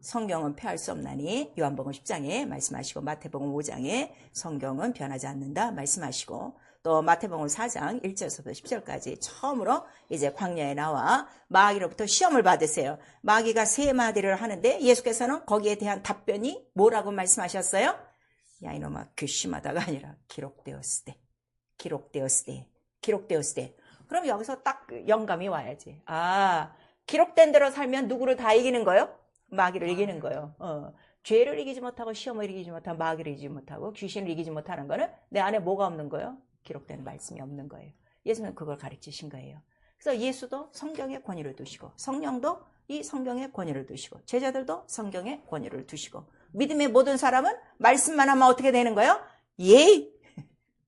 성경은 폐할 수 없나니 요한복음 10장에 말씀하시고 마태복음 5장에 성경은 변하지 않는다 말씀하시고 또 마태복음 4장 1절부터 10절까지 처음으로 이제 광야에 나와 마귀로부터 시험을 받으세요. 마귀가 세 마디를 하는데 예수께서는 거기에 대한 답변이 뭐라고 말씀하셨어요? 야 이놈아 괘씸하다가 아니라 기록되었을 때 기록되었을 때 기록되었을 때 그럼 여기서 딱 영감이 와야지. 기록된 대로 살면 누구를 다 이기는 거예요? 마귀를 이기는 거예요. 죄를 이기지 못하고 시험을 이기지 못하고 마귀를 이기지 못하고 귀신을 이기지 못하는 거는 내 안에 뭐가 없는 거예요? 기록된 말씀이 없는 거예요. 예수는 그걸 가르치신 거예요. 그래서 예수도 성경의 권위를 두시고 성령도 이 성경의 권위를 두시고 제자들도 성경의 권위를 두시고 믿음의 모든 사람은 말씀만 하면 어떻게 되는 거예요? 예!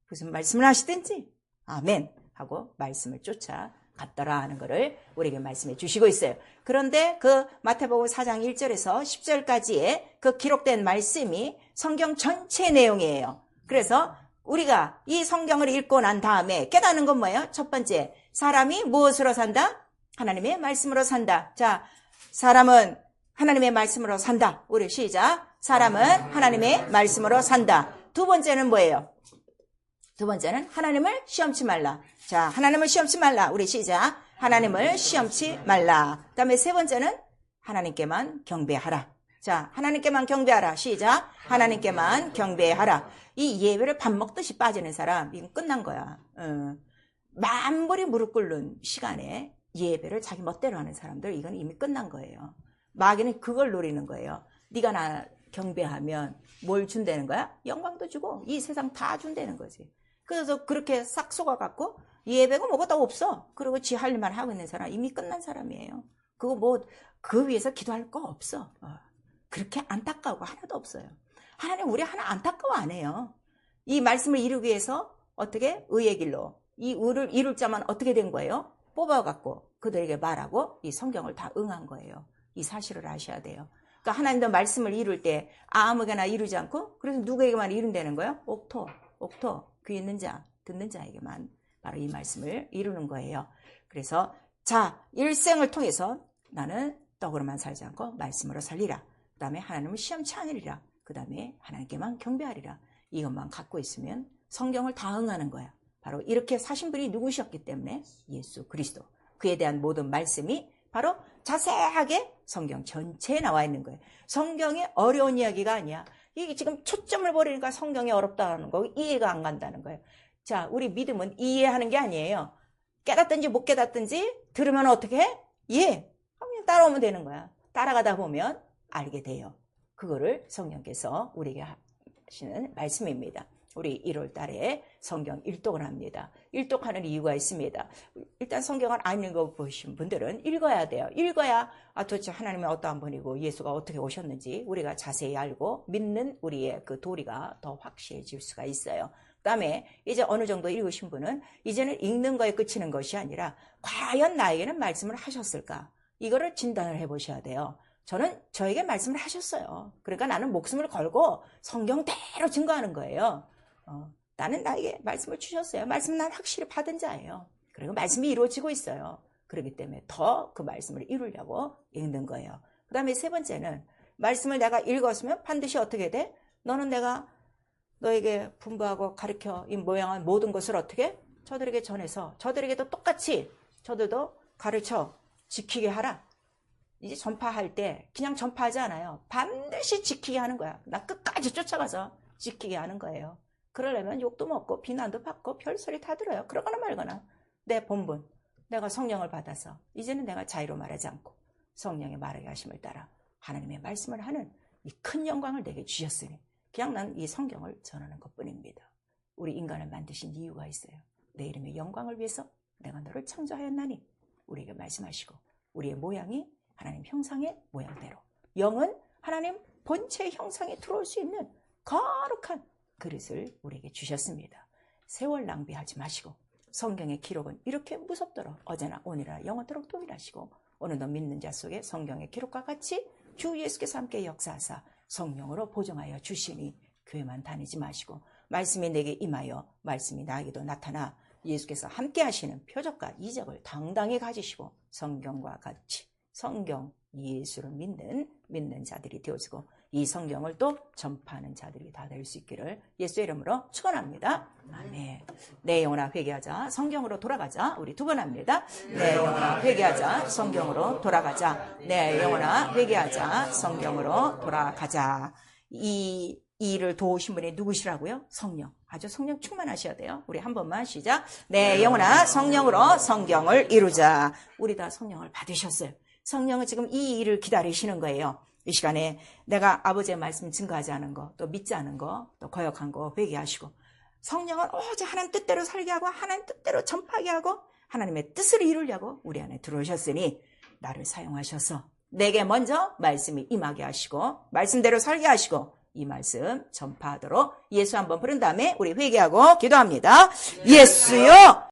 무슨 말씀을 하시든지 아멘 하고 말씀을 쫓아갔더라 하는 것을 우리에게 말씀해 주시고 있어요. 그런데 그 마태복음 4장 1절에서 10절까지의 그 기록된 말씀이 성경 전체 내용이에요. 그래서 우리가 이 성경을 읽고 난 다음에 깨닫는 건 뭐예요? 첫 번째, 사람이 무엇으로 산다? 하나님의 말씀으로 산다. 자, 사람은 하나님의 말씀으로 산다. 우리 시작. 사람은 하나님의 말씀으로 산다. 두 번째는 뭐예요? 두 번째는 하나님을 시험치 말라. 자, 하나님을 시험치 말라. 우리 시작. 하나님을 시험치 말라. 그 다음에 세 번째는 하나님께만 경배하라. 자, 하나님께만 경배하라. 시작. 하나님께만 경배하라. 이 예배를 밥 먹듯이 빠지는 사람, 이건 끝난 거야. 만불이 무릎 꿇는 시간에 예배를 자기 멋대로 하는 사람들, 이건 이미 끝난 거예요. 마귀는 그걸 노리는 거예요. 네가 나 경배하면 뭘 준다는 거야? 영광도 주고 이 세상 다 준다는 거지. 그래서 그렇게 싹 속아갖고 예배가 뭐가 없어. 그리고 지 할 일만 하고 있는 사람 이미 끝난 사람이에요. 그거 뭐 그 위해서 기도할 거 없어. 그렇게 안타까우고 하나도 없어요. 하나님 우리 하나 안타까워 안 해요. 이 말씀을 이루기 위해서 어떻게? 의의 길로 이 의를 이룰 자만 어떻게 된 거예요? 뽑아갖고 그들에게 말하고 이 성경을 다 응한 거예요. 이 사실을 아셔야 돼요. 그러니까 하나님도 말씀을 이룰 때 아무거나 이루지 않고 그래서 누구에게만 이룬다는 거예요? 옥토 귀 있는 자 듣는 자에게만 바로 이 말씀을 이루는 거예요. 그래서 자 일생을 통해서 나는 떡으로만 살지 않고 말씀으로 살리라. 그 다음에 하나님을 시험치 않으리라. 그 다음에 하나님께만 경배하리라. 이것만 갖고 있으면 성경을 다 응하는 거야. 바로 이렇게 사신 분이 누구셨기 때문에 예수 그리스도. 그에 대한 모든 말씀이 바로 자세하게 성경 전체에 나와 있는 거예요. 성경이 어려운 이야기가 아니야. 이게 지금 초점을 버리니까 성경이 어렵다는 거 이해가 안 간다는 거예요. 자, 우리 믿음은 이해하는 게 아니에요. 깨닫든지 못 깨닫든지 들으면 어떻게 해? 그냥 따라오면 되는 거야. 따라가다 보면 알게 돼요. 그거를 성령께서 우리에게 하시는 말씀입니다. 우리 1월 달에 성경 일독을 합니다. 일독하는 이유가 있습니다. 일단 성경을 안 읽어보신 분들은 읽어야 돼요. 읽어야 도대체 하나님은 어떠한 분이고 예수가 어떻게 오셨는지 우리가 자세히 알고 믿는 우리의 그 도리가 더 확실해질 수가 있어요. 그 다음에 이제 어느 정도 읽으신 분은 이제는 읽는 거에 그치는 것이 아니라 과연 나에게는 말씀을 하셨을까? 이거를 진단을 해보셔야 돼요. 저에게 말씀을 하셨어요. 그러니까 나는 목숨을 걸고 성경대로 증거하는 거예요. 나는 나에게 말씀을 주셨어요. 말씀 난 확실히 받은 자예요. 그리고 말씀이 이루어지고 있어요. 그렇기 때문에 더 그 말씀을 이루려고 읽는 거예요. 그 다음에 세 번째는 말씀을 내가 읽었으면 반드시 어떻게 돼? 너는 내가 너에게 분부하고 가르쳐 이 모양한 모든 것을 어떻게? 저들에게 전해서 저들에게도 똑같이 저들도 가르쳐 지키게 하라. 이제 전파할 때 그냥 전파하지 않아요. 반드시 지키게 하는 거야. 나 끝까지 쫓아가서 지키게 하는 거예요. 그러려면 욕도 먹고 비난도 받고 별소리 다 들어요. 그러거나 말거나 내 본분, 내가 성령을 받아서 이제는 내가 자유로 말하지 않고 성령의 말하게 하심을 따라 하나님의 말씀을 하는 이 큰 영광을 내게 주셨으니 그냥 난 이 성경을 전하는 것뿐입니다. 우리 인간을 만드신 이유가 있어요. 내 이름의 영광을 위해서 내가 너를 창조하였나니 우리에게 말씀하시고 우리의 모양이 하나님 형상의 모양대로 영은 하나님 본체의 형상에 들어올 수 있는 거룩한 그릇을 우리에게 주셨습니다. 세월 낭비하지 마시고 성경의 기록은 이렇게 무섭도록 어제나 오늘이나 영원토록 동일하시고 오늘도 믿는 자 속에 성경의 기록과 같이 주 예수께서 함께 역사하사 성령으로 보정하여 주시니 교회만 다니지 마시고 말씀이 내게 임하여 말씀이 나에게도 나타나 예수께서 함께 하시는 표적과 이적을 당당히 가지시고 성경과 같이 성경 예수를 믿는 자들이 되어지고 이 성경을 또 전파하는 자들이 다 될 수 있기를 예수의 이름으로 축원합니다. 아멘. 내 영혼아 회개하자. 성경으로 돌아가자. 우리 두 번 합니다. 내 영혼아 회개하자. 성경으로 돌아가자. 내 영혼아 회개하자. 성경으로 돌아가자. 이 일을 도우신 분이 누구시라고요? 성령. 아주 성령 충만하셔야 돼요. 우리 한 번만 시작. 내 영혼아 성령으로 성경을 이루자. 우리 다 성령을 받으셨어요. 성령은 지금 이 일을 기다리시는 거예요. 이 시간에 내가 아버지의 말씀 증거하지 않은 거, 또 믿지 않은 거, 또 거역한 거 회개하시고 성령은 오직 하나님 뜻대로 살게 하고 하나님 뜻대로 전파하게 하고 하나님의 뜻을 이루려고 우리 안에 들어오셨으니 나를 사용하셔서 내게 먼저 말씀이 임하게 하시고 말씀대로 살게 하시고 이 말씀 전파하도록 예수 한번 부른 다음에 우리 회개하고 기도합니다. 예수요